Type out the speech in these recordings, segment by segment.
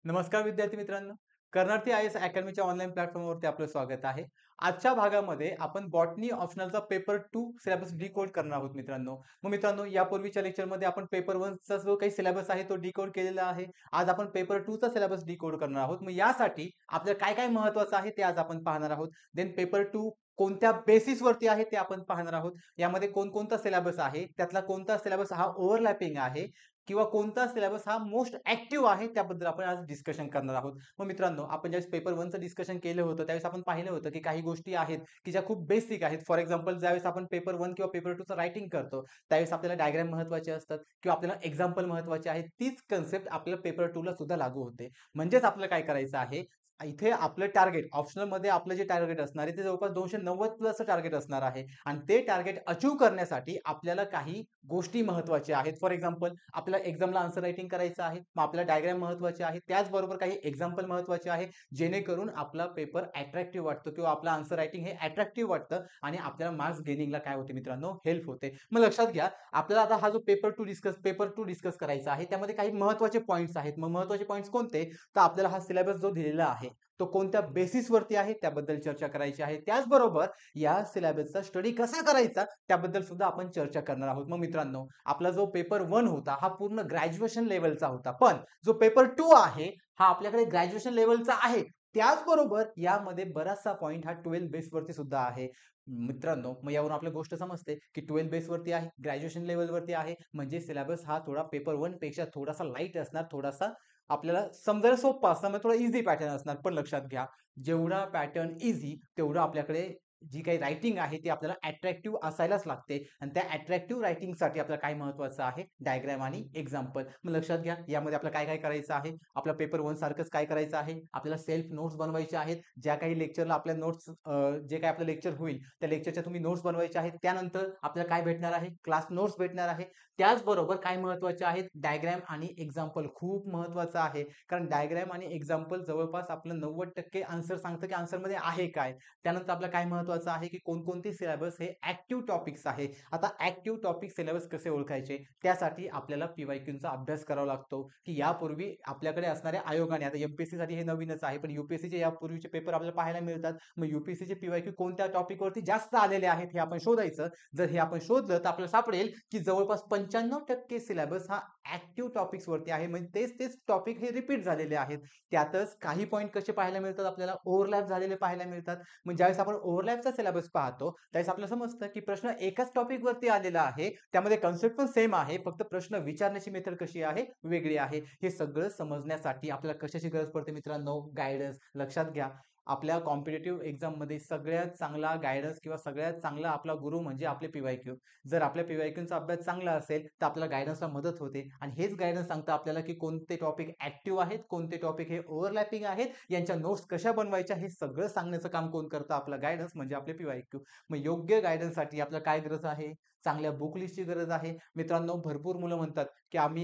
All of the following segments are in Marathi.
नमस्कार विद्यार्थी मित्रांनो. कर्नार्थी आय-एस अकॅडमीच्या ऑनलाईन प्लॅटफॉर्मवरती आपलं स्वागत आहे. आजच्या भागामध्ये आपण बॉटनी ऑप्शनलचा पेपर 2 सिलेबस डिकोड करणार आहोत मित्रांनो. मग मित्रांनो, यापूर्वीच्या लेक्चरमध्ये आपण पेपर 1 चा जो काही सिलेबस आहे तो डिकोड केलेला आहे. आज आपण पेपर 2 चा सिलेबस डिकोड करणार आहोत. मग यासाठी आपल्याला काय-काय महत्त्वाचं आहे ते आज आपण पाहणार आहोत. देन पेपर 2 कोणत्या बेसिसवरती आहे ते आपण पाहणार आहोत. यामध्ये कोणकोणता सिलेबस आहे, त्यातला कोणता सिलेबस हा ओव्हरलॅपिंग आहे किंवा कोणता सिलेबस हा मोस्ट ऍक्टिव्ह आहे त्याबद्दल आपण आज डिस्कशन करणार आहोत. मग मित्रांनो, आपण ज्यावेळेस पेपर 1 चं डिस्कशन केलं होतं त्यावेळेस आपण पाहिलं होतं की काही गोष्टी आहेत की ज्या खूप बेसिक आहेत. फॉर एक्झाम्पल ज्यावेळेस आपण पेपर 1 किंवा पेपर 2 चं रायटिंग करतो त्यावेळेस आपल्याला डायग्राम महत्त्वाचे असतात किंवा आपल्याला एक्झाम्पल महत्त्वाचे आहेत. तीच कन्सेप्ट आपल्याला पेपर 2 ला सुद्धा लागू होते. म्हणजेच आपल्याला काय करायचं आहे, इथे आपलं टार्गेट ऑप्शनलमध्ये आपलं जे टार्गेट असणार आहे ते जवळपास 290 प्लस टार्गेट असणार आहे आणि ते टार्गेट अचीव्ह करण्यासाठी आपल्याला काही गोष्टी महत्त्वाच्या आहेत. फॉर एक्झाम्पल आपल्याला एक्झामला आन्सर रायटिंग करायचं आहे. मग आपल्याला डायग्राम महत्त्वाचे आहे. त्याचबरोबर काही एक्झाम्पल महत्त्वाचे आहे. जेणेकरून आपला पेपर अट्रॅक्टिव्ह वाटतो किंवा आपलं आन्सर रायटिंग हे अट्रॅक्टिव्ह वाटतं आणि आपल्याला मार्क्स गेनिंगला काय होते मित्रांनो, हेल्प होते. मग लक्षात घ्या, आपल्याला आता हा जो पेपर 2 डिस्कस करायचा आहे त्यामध्ये काही महत्त्वाचे पॉइंट्स आहेत. मग महत्त्वाचे पॉइंट्स कोणते? तर आपल्याला हा सिलेबस जो दिलेला आहे तो कोणत्या बेसिसवरती आहे त्याबद्दल चर्चा करायची आहे. त्याचबरोबर या सिलेबसचा स्टडी कसा करायचा त्याबद्दल सुद्धा आपण चर्चा करणार आहोत. मग मित्रांनो, आपला जो पेपर 1 होता हा पूर्ण ग्रॅज्युएशन लेव्हलचा होता. पण जो पेपर 2 आहे हा आपल्याकडे ग्रॅज्युएशन लेव्हलचा आहे. त्याचबरोबर यामध्ये बराचसा पॉइंट हा 12 बेस वरती सुद्धा आहे. मित्रांनो, मग यावरून आपल्याला गोष्ट समजते की 12 बेस वरती आहे, ग्रॅज्युएशन लेव्हलवरती आहे, म्हणजे सिलेबस हा थोडा पेपर 1 पेक्षा थोडासा लाईट असणार, थोडासा आपल्याला समजायला सोपा असणार, म्हणजे थोडा ईझी पॅटर्न असणार. पण लक्षात घ्या, जेवढा पॅटर्न ईझी तेवढं आपल्याकडे जी काही रायटिंग आहे ती आपल्याला अट्रॅक्टिव्ह असायलाच लागते आणि त्या अट्रॅक्टिव्ह रायटिंगसाठी आपल्याला काय महत्त्वाचं आहे, डायग्राम आणि एक्झाम्पल. मग लक्षात घ्या, यामध्ये आपल्याला काय काय करायचं आहे. आपल्या पेपर 1 सारखंच काय करायचं आहे, आपल्याला सेल्फ नोट्स बनवायच्या आहेत. ज्या काही लेक्चरला आपल्या नोट्स जे काही आपलं लेक्चर होईल त्या लेक्चरच्या तुम्ही नोट्स बनवायच्या आहेत. त्यानंतर आपल्याला काय भेटणार आहे, क्लास नोट्स भेटणार आहे. त्याचबरोबर काय महत्त्वाचे आहेत, डायग्राम आणि एक्झाम्पल खूप महत्त्वाचं आहे. कारण डायग्राम आणि एक्झाम्पल जवळपास आपलं 90% आन्सर सांगतं की आन्सरमध्ये आहे काय. त्यानंतर आपल्याला काय महत्त्वाचं आहे की कोणकोणते सिलेबस हे ऍक्टिव्ह टॉपिक्स आहे. आता ऍक्टिव्ह टॉपिक सिलेबस कसे ओळखायचे, त्यासाठी आपल्याला पीवायक्यूचा अभ्यास करावा लागतो की यापूर्वी आपल्याकडे असणाऱ्या आयोगाने, आता एमपीएससी साठी हे नवीनच आहे पण यूपीएससीचे यापूर्वीचे पेपर आपल्याला पाहायला मिळतात. मग यूपीएससीचे पीवायक्यू कोणत्या टॉपिकवरती जास्त आलेले आहेत हे आपण शोधायचं. जर हे आपण शोधलं तर आपल्याला सापडेल की जवळपास 95% सिलेबस हा ऍक्टिव्ह टॉपिक्स वरती आहे. म्हणजे तेच तेच टॉपिक हे रिपीट झालेले आहेत. त्यातच काही पॉइंट कसे पाहायला मिळतात, आपल्याला ओव्हरलॅप झालेले पाहायला मिळतात. मग ज्यावेळेस आपण ओव्हरलॅपचा सिलेबस पाहतो त्यावेळेस आपल्याला समजतं की प्रश्न एकाच टॉपिक वरती आलेला आहे, त्यामध्ये कन्सेप्ट पण सेम आहे, फक्त प्रश्न विचारण्याची मेथड कशी आहे, वेगळी आहे. हे सगळं समजण्यासाठी आपल्याला कशाची गरज पडते मित्रांनो, गायडन्स. लक्षात घ्या, आपल्या कॉम्पिटिटिव्ह एक्झाममध्ये सगळ्यात चांगला गायडन्स किंवा सगळ्यात चांगला आपला गुरु म्हणजे आपले पीवायक्यू. जर आपल्या पीवायक्यूचा अभ्यास चांगला असेल तर आपल्याला गायडन्सला मदत होते आणि हेच गायडन्स सांगतं आपल्याला की कोणते टॉपिक ऍक्टिव्ह आहेत, कोणते टॉपिक हे ओव्हरलॅपिंग आहेत, यांच्या नोट्स कशा बनवायच्या हे सगळं सांगण्याचं काम कोण करतं, आपला गायडन्स म्हणजे आपले पीवायक्यू. मग योग्य गायडन्ससाठी आपल्याला काय गरज आहे, चांगल्या बुक लिस्टची गरज आहे. मित्रांनो, भरपूर मुलं म्हणतात की आम्ही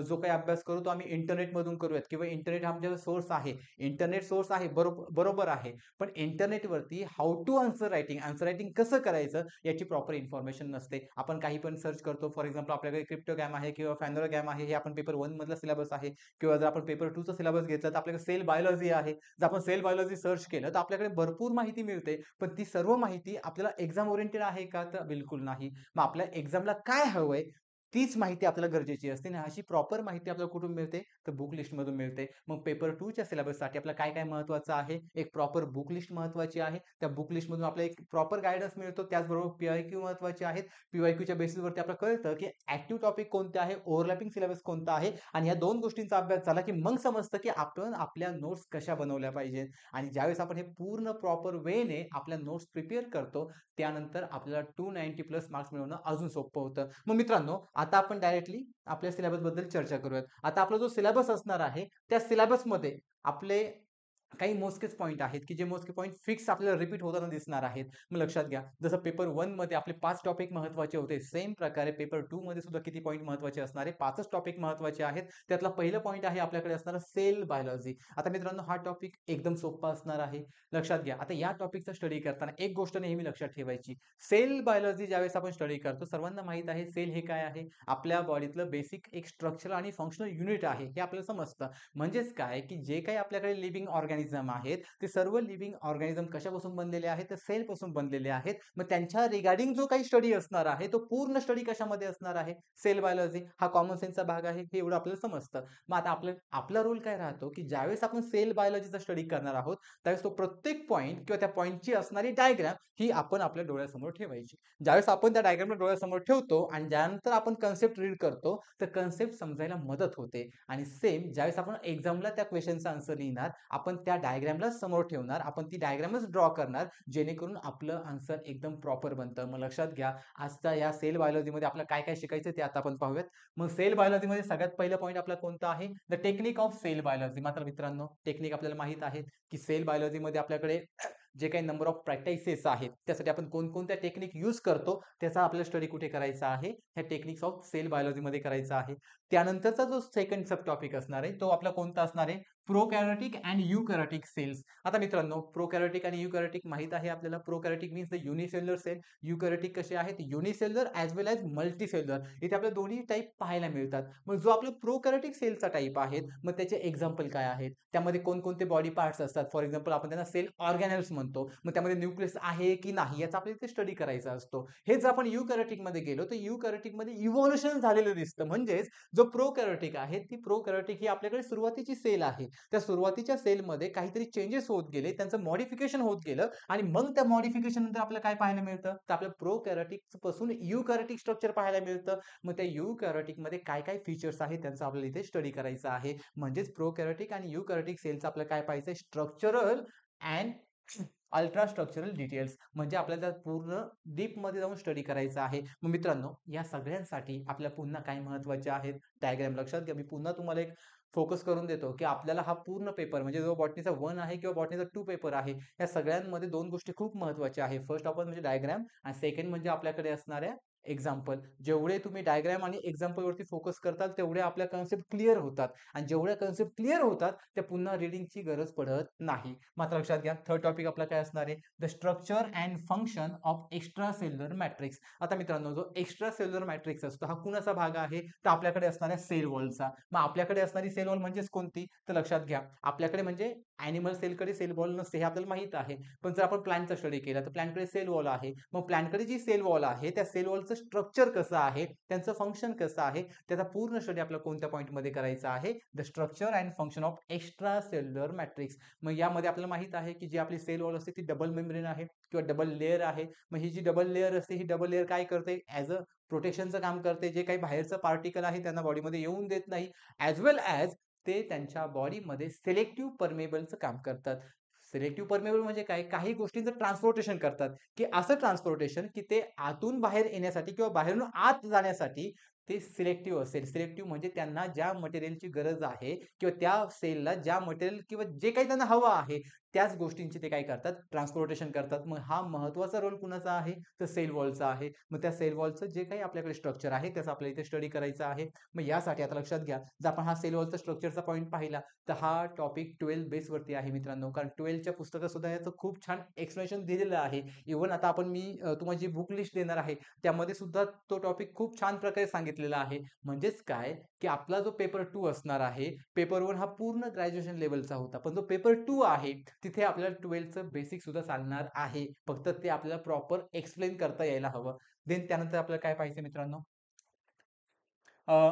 जो काही अभ्यास करू तो आम्ही इंटरनेटमधून करूयात किंवा इंटरनेट हा आमच्या सोर्स आहे. इंटरनेट सोर्स आहे, बरोबर आहे. पण इंटरनेटवरती हाऊ टू आन्सर रायटिंग कसं करायचं याची प्रॉपर इन्फॉर्मेशन नसते. आपण काही पण सर्च करतो. फॉर एक्झाम्पल आपल्याकडे क्रिप्टोगॅम आहे किंवा फॅनोरागॅम आहे, हे आपण पेपर 1 मधला सिलेबस आहे. किंवा जर आपण पेपर 2 चा सिलेबस घेतला तर आपल्याकडे सेल बायोलॉजी आहे. जर आपण सेल बायोलॉजी सर्च केलं तर आपल्याकडे भरपूर माहिती मिळते. पण ती सर्व माहिती आपल्याला एक्झाम ओरिएंटेड आहे का, तर बिलकुल नाही. मग आपल्या एक्झामला काय हवंय तीच माहिती आपल्याला गरजेची असते आणि अशी प्रॉपर माहिती आपल्याला कुठून मिळते, तर बुक लिस्टमधून मिळते. मग पेपर 2 च्या सिलेबससाठी आपल्याला काय काय महत्त्वाचं आहे, एक प्रॉपर बुक लिस्ट महत्त्वाची आहे. त्या बुक लिस्टमधून आपल्याला एक प्रॉपर गाईडन्स मिळतो. त्याचबरोबर पीवायक्यू महत्त्वाचे आहेत. पीवायक्यूच्या बेसिसवरती आपल्याला कळतं की ऍक्टिव्ह टॉपिक कोणते आहे, ओव्हरलॅपिंग सिलेबस कोणता आहे आणि या दोन गोष्टींचा अभ्यास झाला की मग समजतं की आपण आपल्या नोट्स कशा बनवल्या पाहिजेत. आणि ज्यावेळेस आपण हे पूर्ण प्रॉपर वेने आपल्या नोट्स प्रिपेअर करतो त्यानंतर आपल्याला 290 प्लस मार्क्स मिळवणं अजून सोपं होतं. मग मित्रांनो, आता आपण डायरेक्टली आपल्या सिलेबस बद्दल चर्चा करूयात. आता आपला जो सिलेबस असणार आहे त्या सिलेबसमध्ये आपले काही मोजकेच पॉइंट आहेत, की जे मोजके पॉइंट फिक्स आपल्याला रिपीट होताना दिसणार आहेत. मग लक्षात घ्या, जसं पेपर 1 मध्ये आपले 5 टॉपिक महत्त्वाचे होते, सेम प्रकारे पेपर 2 मध्ये सुद्धा किती पॉइंट महत्त्वाचे असणार आहे? 5च टॉपिक महत्त्वाचे आहेत. त्यातला पहिलं पॉइंट आहे आपल्याकडे असणारा सेल बायोलॉजी. आता मित्रांनो, हा टॉपिक एकदम सोपा असणार आहे. लक्षात घ्या, आता या टॉपिकचा स्टडी करताना एक गोष्ट नेहमी लक्षात ठेवायची. सेल बायोलॉजी ज्यावेळेस आपण स्टडी करतो, सर्वांना माहीत आहे सेल हे काय आहे? आपल्या बॉडीतलं बेसिक एक स्ट्रक्चरल आणि फंक्शनल युनिट आहे, हे आपल्याला समजतं. म्हणजेच काय, की जे काही आपल्याकडे लिव्हिंग ऑर्गॅनिझम आहेत, ते सर्व लिव्हिंग ऑर्गॅनिझम कशापासून बनलेले आहेत? तर सेलपासून बनलेले आहेत. मग त्यांच्या रिगार्डिंग जो काही स्टडी असणार आहे, तो पूर्ण स्टडी कशामध्ये असणार आहे? Cell biology. हा कॉमन सेन्सचा भाग आहे, हे एवढं आपल्याला समजतं. मग आता आपला रोल काय राहतो, की ज्यावेळेस आपण सेल बायोलॉजीचा स्टडी करणार आहोत, त्यावेळेस तो प्रत्येक पॉइंट किंवा त्या पॉइंटची असणारी डायग्राम ही आपण आपल्या डोळ्यासमोर ठेवायची. ज्यावेळेस आपण त्या डायग्रामला डोळ्यासमोर ठेवतो आणि ज्यानंतर आपण कन्सेप्ट रीड करतो, तर कन्सेप्ट समजायला मदत होते. आणि सेम ज्यावेळेस आपण एक्झामला त्या क्वेश्चनचा आन्सर लिहिणार, आपण त्या डायग्रामला समोर ठेवणार, आपण ती डायग्रामच ड्रॉ करणार, जेणेकरून आपलं आन्सर एकदम प्रॉपर बनतं. मग लक्षात घ्या, आजच्या या सेल बायोलॉजीमध्ये आपल्याला काय काय शिकायचं ते आता आपण पाहूयात. मग सेल बायोलॉजीमध्ये सगळ्यात पहिलं पॉईंट आपला कोणता आहे? The technique of cell biology. मात्र मित्रांनो, टेक्निक आपल्याला माहित आहे, की सेल बायोलॉजीमध्ये आपल्याकडे जे काही नंबर ऑफ प्रॅक्टिसेस आहेत, त्यासाठी आपण कोणकोणत्या टेक्निक यूज करतो, त्याचा आपल्याला स्टडी कुठे करायचा आहे? ह्या टेक्निक्स ऑफ सेल बायोलॉजीमध्ये करायचा आहे. त्यानंतरचा जो सेकंड सब टॉपिक असणार आहे, तो आपला कोणता असणार आहे? प्रोकॅरियोटिक अँड युकॅरियोटिक सेल्स. आता मित्रांनो, प्रोकॅरियोटिक आणि युकॅरियोटिक माहित आहे आपल्याला. प्रोकॅरियोटिक मीन्स द युनिसेल्युलर सेल. युकॅरियोटिक कसे आहेत? युनिसेल्युलर ॲज वेल ॲज मल्टीसेल्युलर. इथे आपल्याला दोन्ही टाइप पाहायला मिळतात. मग जो आपला प्रोकॅरियोटिक सेलचा टाइप आहे, मग त्याचे एक्झाम्पल काय आहेत? त्यामध्ये कोणकोणते बॉडी पार्ट्स असतात? फॉर एक्झाम्पल आपण त्यांना सेल ऑर्गॅनेल्स म्हणतो. मग त्यामध्ये न्यूक्लियस आहे की नाही याचा आपल्याला इथे स्टडी करायचा असतो. हेच आपण युकॅरियोटिकमध्ये गेलो, तर युकॅरियोटिकमध्ये इव्होल्यूशन झालेलं दिसतं. म्हणजेच जो प्रोकॅरियोटिक आहे, ती प्रोकॅरियोटिक ही आपल्याकडे सुरुवातीची सेल आहे. त्या सुरुवातीच्या सेलमध्ये काहीतरी चेंजेस होत गेले, त्यांचं मॉडिफिकेशन होत गेलं आणि मग त्या मॉडिफिकेशन नंतर आपल्याला काय पाहायला मिळतं? तर आपल्या प्रोकॅरियोटिक पासून युकॅरियोटिक स्ट्रक्चर पाहायला मिळतं. मग त्या युकॅरियोटिकमध्ये काय-काय फीचर्स आहेत त्यांचा आपल्याला इथे स्टडी करायचा आहे. म्हणजेच प्रोकॅरियोटिक आणि युकॅरियोटिक सेलचं आपल्याला काय पाहायचंय? Structural and ultra structural details, म्हणजे आपल्याला त्यात पूर्ण डीपमध्ये जाऊन स्टडी करायचं आहे. मग मित्रांनो, या सगळ्यांसाठी आपल्याला पुन्हा काय महत्त्वाचे आहेत? डायग्राम लक्षात घ्या. मी पुन्हा तुम्हाला एक फोकस करून देतो, की आपल्याला हा पूर्ण पेपर म्हणजे जो बॉटनीचा 1 आहे किंवा बॉटनीचा 2 पेपर आहे, या सगळ्यांमध्ये 2 गोष्टी खूप महत्त्वाच्या आहेत. फर्स्ट ऑफ ऑल म्हणजे डायग्राम आणि सेकंड म्हणजे आपल्याकडे असणाऱ्या एक्झाम्पल. जेवढे तुम्ही डायग्राम आणि एक्झाम्पलवरती फोकस करताल, तेवढे आपल्या कन्सेप्ट क्लिअर होतात आणि जेवढ्या कन्सेप्ट क्लिअर होतात, त्या पुन्हा रीडिंगची गरज पडत नाही. मात्र लक्षात घ्या, थर्ड टॉपिक आपला काय असणार आहे? The structure and function of extra cellular matrix. आता मित्रांनो, जो एक्स्ट्रा सेल्युलर मॅट्रिक्स असतो, हा कुणाचा भाग आहे? तर आपल्याकडे असणाऱ्या सेल वॉलचा. मग आपल्याकडे असणारी सेल वॉल म्हणजेच कोणती? तर लक्षात घ्या, आपल्याकडे म्हणजे ॲनिमल सेलकडे सेल वॉल नसते, हे आपल्याला माहीत आहे. पण जर आपण प्लांटचा स्टडी केला, तर प्लांटकडे सेल वॉल आहे. मग प्लांटकडे जी सेल वॉल आहे, त्या सेल वॉलचं स्ट्रक्चर कसं आहे? त्यांचं फंक्शन कसं आहे? त्याचा पूर्ण स्टडी आपल्याला कोणत्या पॉइंटमध्ये करायचा आहे? The structure and function of extra cellular matrix. मग यामध्ये आपल्याला माहित आहे, की जी आपली सेल वॉल असते ती डबल मेम्ब्रेन आहे किंवा डबल लेयर आहे. मग ही जी डबल लेयर असते, ही डबल लेयर काय करते? ॲज अ प्रोटेक्शनचं काम करते. जे काही बाहेरचं पार्टिकल आहे त्यांना बॉडीमध्ये येऊन देत नाही. ॲज वेल ॲज ते त्यांच्या बॉडीमध्ये सिलेक्टिव्ह परमेबलचं काम करतात. सिलेक्टिव्ह परमेबल म्हणजे काय? काही गोष्टींचं ट्रान्सपोर्टेशन करतात, की असं ट्रान्सपोर्टेशन, की ते आतून बाहेर येण्यासाठी किंवा बाहेरून आत जाण्यासाठी ते सिलेक्टिव्ह असेल. सिलेक्टिव्ह म्हणजे त्यांना ज्या मटेरियलची गरज आहे किंवा त्या सेलला ज्या मटेरियल किंवा जे काही त्यांना हवं आहे, त्याच गोष्टींची ते काय करतात? ट्रान्सपोर्टेशन करतात. मग हा महत्त्वाचा रोल कुणाचा आहे? तर सेल वॉलचा आहे. मग त्या सेल वॉलचं जे काही आपल्याकडे स्ट्रक्चर आहे, त्याचा आपल्याला इथे स्टडी करायचा आहे. मग यासाठी आता लक्षात घ्या, जर आपण हा सेल वॉलचा स्ट्रक्चरचा पॉइंट पाहिला, तर हा टॉपिक 12 बेसवरती आहे मित्रांनो. कारण 12च्या पुस्तकात सुद्धा याचं खूप छान एक्सप्लेनेशन दिलेलं आहे. इव्हन आता मी तुम्हाला जी बुक लिस्ट देणार आहे, त्यामध्ये सुद्धा तो टॉपिक खूप छान प्रकारे सांगितलेला आहे. म्हणजेच काय, की आपला जो पेपर 2 असणार आहे, पेपर 1 हा पूर्ण ग्रॅज्युएशन लेव्हलचा होता. पण जो पेपर 2 आहे, तिथे आपल्याला 12चं बेसिक सुद्धा चालणार आहे. फक्त ते आपल्याला प्रॉपर एक्सप्लेन करता यायला हवं. देन त्यानंतर आपल्याला काय पाहिजे मित्रांनो?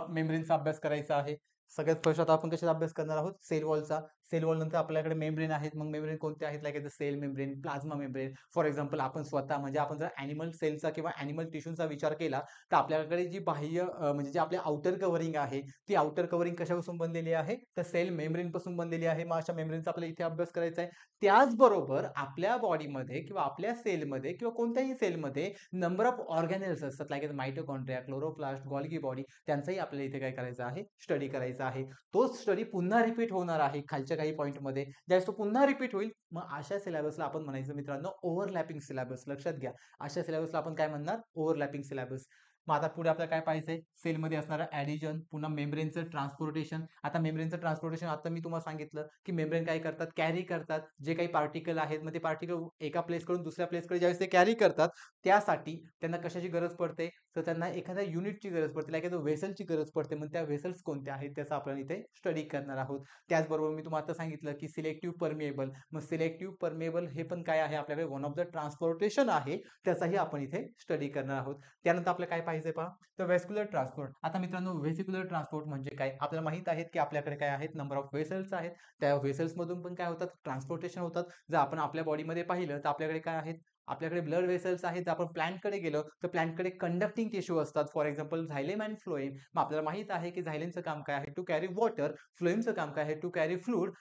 मेम्ब्रेनचा अभ्यास करायचा आहे. सगळ्यात फर्स्ट आता आपण कशाचा अभ्यास करणार आहोत? सेल वॉलचा. सेल वॉल नंतर आपल्याकडे मेम्ब्रेन आहेत. मग मेम्ब्रेन कोणते आहेत? Like cell membrane, plasma membrane. For example आपण स्वतः म्हणजे आपण जर ॲनिमल सेलचा किंवा ॲनिमल टिश्यूचा विचार केला, तर आपल्याकडे जी बाह्य म्हणजे जे आपले आउटर कव्हरिंग आहे, ती आउटर कव्हरिंग कशापासून बनलेली आहे? तर सेल मेम्ब्रेनपासून बनलेली आहे. मग अशा मेम्ब्रेनचा आपल्याला इथे अभ्यास करायचा आहे. त्याचबरोबर आपल्या बॉडीमध्ये किंवा आपल्या सेलमध्ये किंवा कोणत्याही सेलमध्ये नंबर ऑफ ऑर्गॅनेल्स असतात, like mitochondria, chloroplast, Golgi body, त्यांचाही आपल्याला इथे काय करायचं आहे? स्टडी करायचा आहे. तोच स्टडी पुन्हा रिपीट होणार आहे खालच्या आधीच्या काही पॉईंटमध्ये ज्यावेळेस तो पुन्हा रिपीट होईल, मग अशा सिलेबसला आपण म्हणायचं मित्रांनो ओव्हरलॅपिंग सिलेबस. लक्षात घ्या, अशा सिलेबसला आपण काय म्हणणार? Overlapping syllabus. मग आता पुढे आपल्याला काय पाहिजे? सेलमध्ये असणारं ॲडिशन, पुन्हा मेम्ब्रेनचं ट्रान्सपोर्टेशन. आता मेम्ब्रेनचं ट्रान्सपोर्टेशन आता मी तुम्हाला सांगितलं, की मेम्ब्रेन काय करतात? कॅरी करतात. जे काही पार्टिकल आहेत, मग ते पार्टिकल एका प्लेसकडून दुसऱ्या प्लेसकडे ज्यावेळेस ते कॅरी करतात, त्यासाठी त्यांना कशाची गरज पडते? तर त्यांना एखाद्या युनिटची गरज पडते, एखाद्या व्हेसलची गरज पडते. मग त्या व्हेसल्स कोणत्या आहेत? त्याचा आपण इथे स्टडी करणार आहोत. त्याचबरोबर मी तुम्हाला आता सांगितलं, की सिलेक्टिव्ह परमिएबल. मग सिलेक्टिव्ह परमिएबल हे पण काय आहे? आपल्याकडे वन ऑफ द ट्रान्सपोर्टेशन आहे. त्याचाही आपण इथे स्टडी करणार आहोत. त्यानंतर आपल्याला काय पाहिजे पहा? तर व्हेस्क्युलर ट्रान्सपोर्ट. आता मित्रांनो व्हेसिक्युलर ट्रान्सपोर्ट म्हणजे काय? आपल्याला माहित आहे, की आपल्याकडे काय आहेत? नंबर ऑफ व्हेसल्स आहेत. त्या व्हेसल्स मधून पण काय होतात? ट्रान्सपोर्टेशन होतात. जर आपण आपल्या बॉडीमध्ये पाहिलं तर आपल्याकडे काय आहेत? आपल्याकडे ब्लड व्हेसल्स आहेत. जर आपण प्लांटकडे गेलो तर प्लांटकडे कंडक्टिंग टिश्यू असतात. For example xylem and phloem. मग आपल्याला माहित आहे, की झायलेमचं काम काय आहे? To carry water. फ्लोएमचं काम काय आहे? To carry fluid.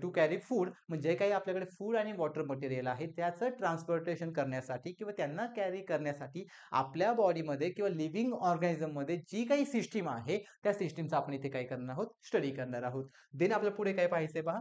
To carry food. म्हणजे काही आपल्याकडे फूड आणि वॉटर मटेरियल आहे त्याचं ट्रान्सपोर्टेशन करण्यासाठी किंवा त्यांना कॅरी करण्यासाठी आपल्या बॉडीमध्ये किंवा लिव्हिंग ऑर्गॅनिझममध्ये जी काही सिस्टीम आहे त्या सिस्टीमचा आपण इथे काय करणार आहोत? स्टडी करणार आहोत. देन आपल्याला पुढे काय पाहायचंय पहा?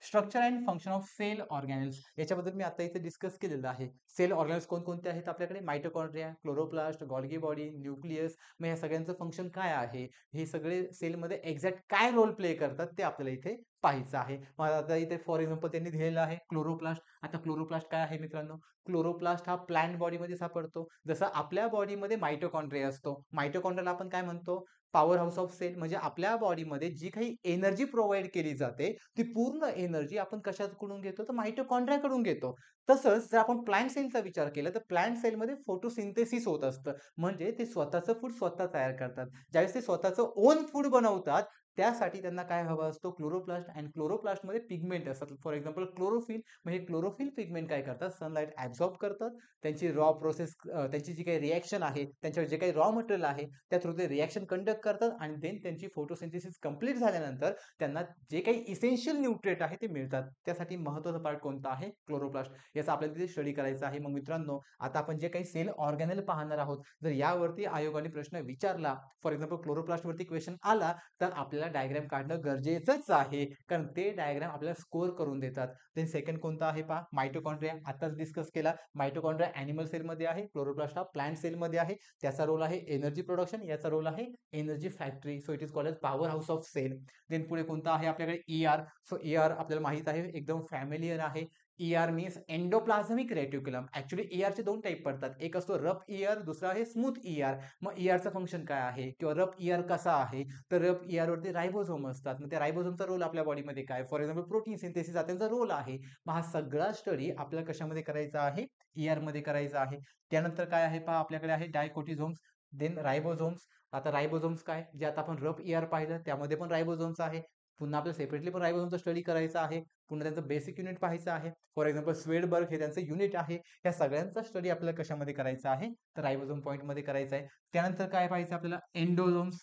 Structure and function of cell organelles. याच्याबद्दल मी आता इथे डिस्कस केलेलं आहे. सेल ऑर्गॅनिल्स कोणकोणते आहेत आपल्याकडे? Mitochondria, chloroplast, Golgi body, nucleus. मग या सगळ्यांचं फंक्शन काय आहे? हे सगळे सेलमध्ये एक्झॅक्ट काय रोल प्ले करतात ते आपल्याला इथे पाहायचं आहे. मग आता इथे फॉर एक्झाम्पल त्यांनी दिलेलं आहे क्लोरोप्लास्ट. आता क्लोरोप्लास्ट काय आहे मित्रांनो? क्लोरोप्लास्ट हा प्लांट बॉडीमध्ये सापडतो. जसं आपल्या बॉडीमध्ये मायटोकॉन्ड्रिया असतो. मायटोकॉन्ड्रियाला आपण काय म्हणतो? Powerhouse of cell. म्हणजे आपल्या बॉडीमध्ये जी काही एनर्जी प्रोव्हाइड केली जाते ती पूर्ण एनर्जी आपण कशाकडून घेतो? तर मायटोकॉन्ड्रियाकडून घेतो. तसंच जर आपण प्लांट सेलचा विचार केला तर प्लांट सेलमध्ये फोटोसिंथेसिस होत असतं. म्हणजे ते स्वतःचं फूड स्वतः तयार करतात. ज्यावेळेस ते स्वतःचं ओन फूड बनवतात त्यासाठी त्यांना काय हवा असतो? क्लोरोप्लास्ट. आणि क्लोरोप्लास्टमध्ये पिगमेंट असतात. For example chlorophyll. मग हे क्लोरोफिल पिगमेंट काय करतात? सनलाईट ॲब्झॉर्ब करतात. त्यांची रॉ प्रोसेस त्यांची जी काही रिएक्शन आहे, त्यांच्यावर जे काही रॉ मटेरियल आहे त्या थ्रू ते रिएक्शन कंडक्ट करतात आणि देन त्यांची फोटोसिंथेसिस कंप्लीट झाल्यानंतर त्यांना जे काही इसेन्शियल न्यूट्रिएंट आहे ते मिळतात. त्यासाठी महत्त्वाचा पार्ट कोणता आहे? क्लोरोप्लास्ट. याचा आपल्याला तिथे स्टडी करायचा आहे. मग मित्रांनो आता आपण जे काही सेल ऑर्गॅनल पाहणार आहोत, जर यावरती आयोगाने प्रश्न विचारला, फॉर एक्झाम्पल क्लोरोप्लास्ट वरती क्वेश्चन आला, तर आपल्याला डायग्राम काढणं गरजेचंच आहे. कारण ते डायग्राम आपल्याला स्कोर करून देतात. देन सेकंड कोणता आहे पहा? मायटोकॉन्ड्रिया. आताच डिस्कस केला. मायटोकॉन्ड्रिया ॲनिमल सेलमध्ये आहे. क्लोरोप्लास्ट हा प्लांट सेलमध्ये आहे. त्याचा रोल आहे एनर्जी प्रोडक्शन. याचा रोल आहे energy factory. So it is called as powerhouse of cell. Then पुढे कोणता आहे आपल्याकडे? ईआर. सो ईआर आपल्याला माहित आहे, एकदम फॅमिलियर आहे. ER means endoplasmic reticulum. Actually ईआरचे दोन टाईप पडतात. एक असतो रफ ईआर, दुसरा आहे स्मूथ ईआर. मग ईआरचं फंक्शन काय आहे किंवा रफ ईआर कसा आहे? तर रफ ईआर वरती रायबोझोम असतात. मग त्या रायबोझोमचा रोल आपल्या बॉडीमध्ये काय? फॉर एक्झाम्पल प्रोटीन सिंथेसिस त्यांचा रोल आहे. मग हा सगळा स्टडी आपल्याला कशामध्ये करायचा आहे? ईआर मध्ये करायचा आहे. त्यानंतर काय आहे पहा? आपल्याकडे आहे डायकोटिझोम्स. Then ribosomes. आता रायबोझोम्स काय? जे आता आपण रफ ईआर पाहिलं त्यामध्ये पण रायबोझोम्स आहे. पुन्हा आपल्याला सेपरेटली पण रायबोझोमचा स्टडी करायचा आहे. पुन्हा त्यांचं बेसिक युनिट पाहायचं आहे. फॉर एक्झाम्पल स्वेडबर्ग हे त्यांचं युनिट आहे. या सगळ्यांचा स्टडी आपल्याला कशामध्ये करायचा आहे? तर रायबोझोम पॉईंटमध्ये करायचा आहे. त्यानंतर काय पाहायचं आपल्याला? एंडोझोम्स.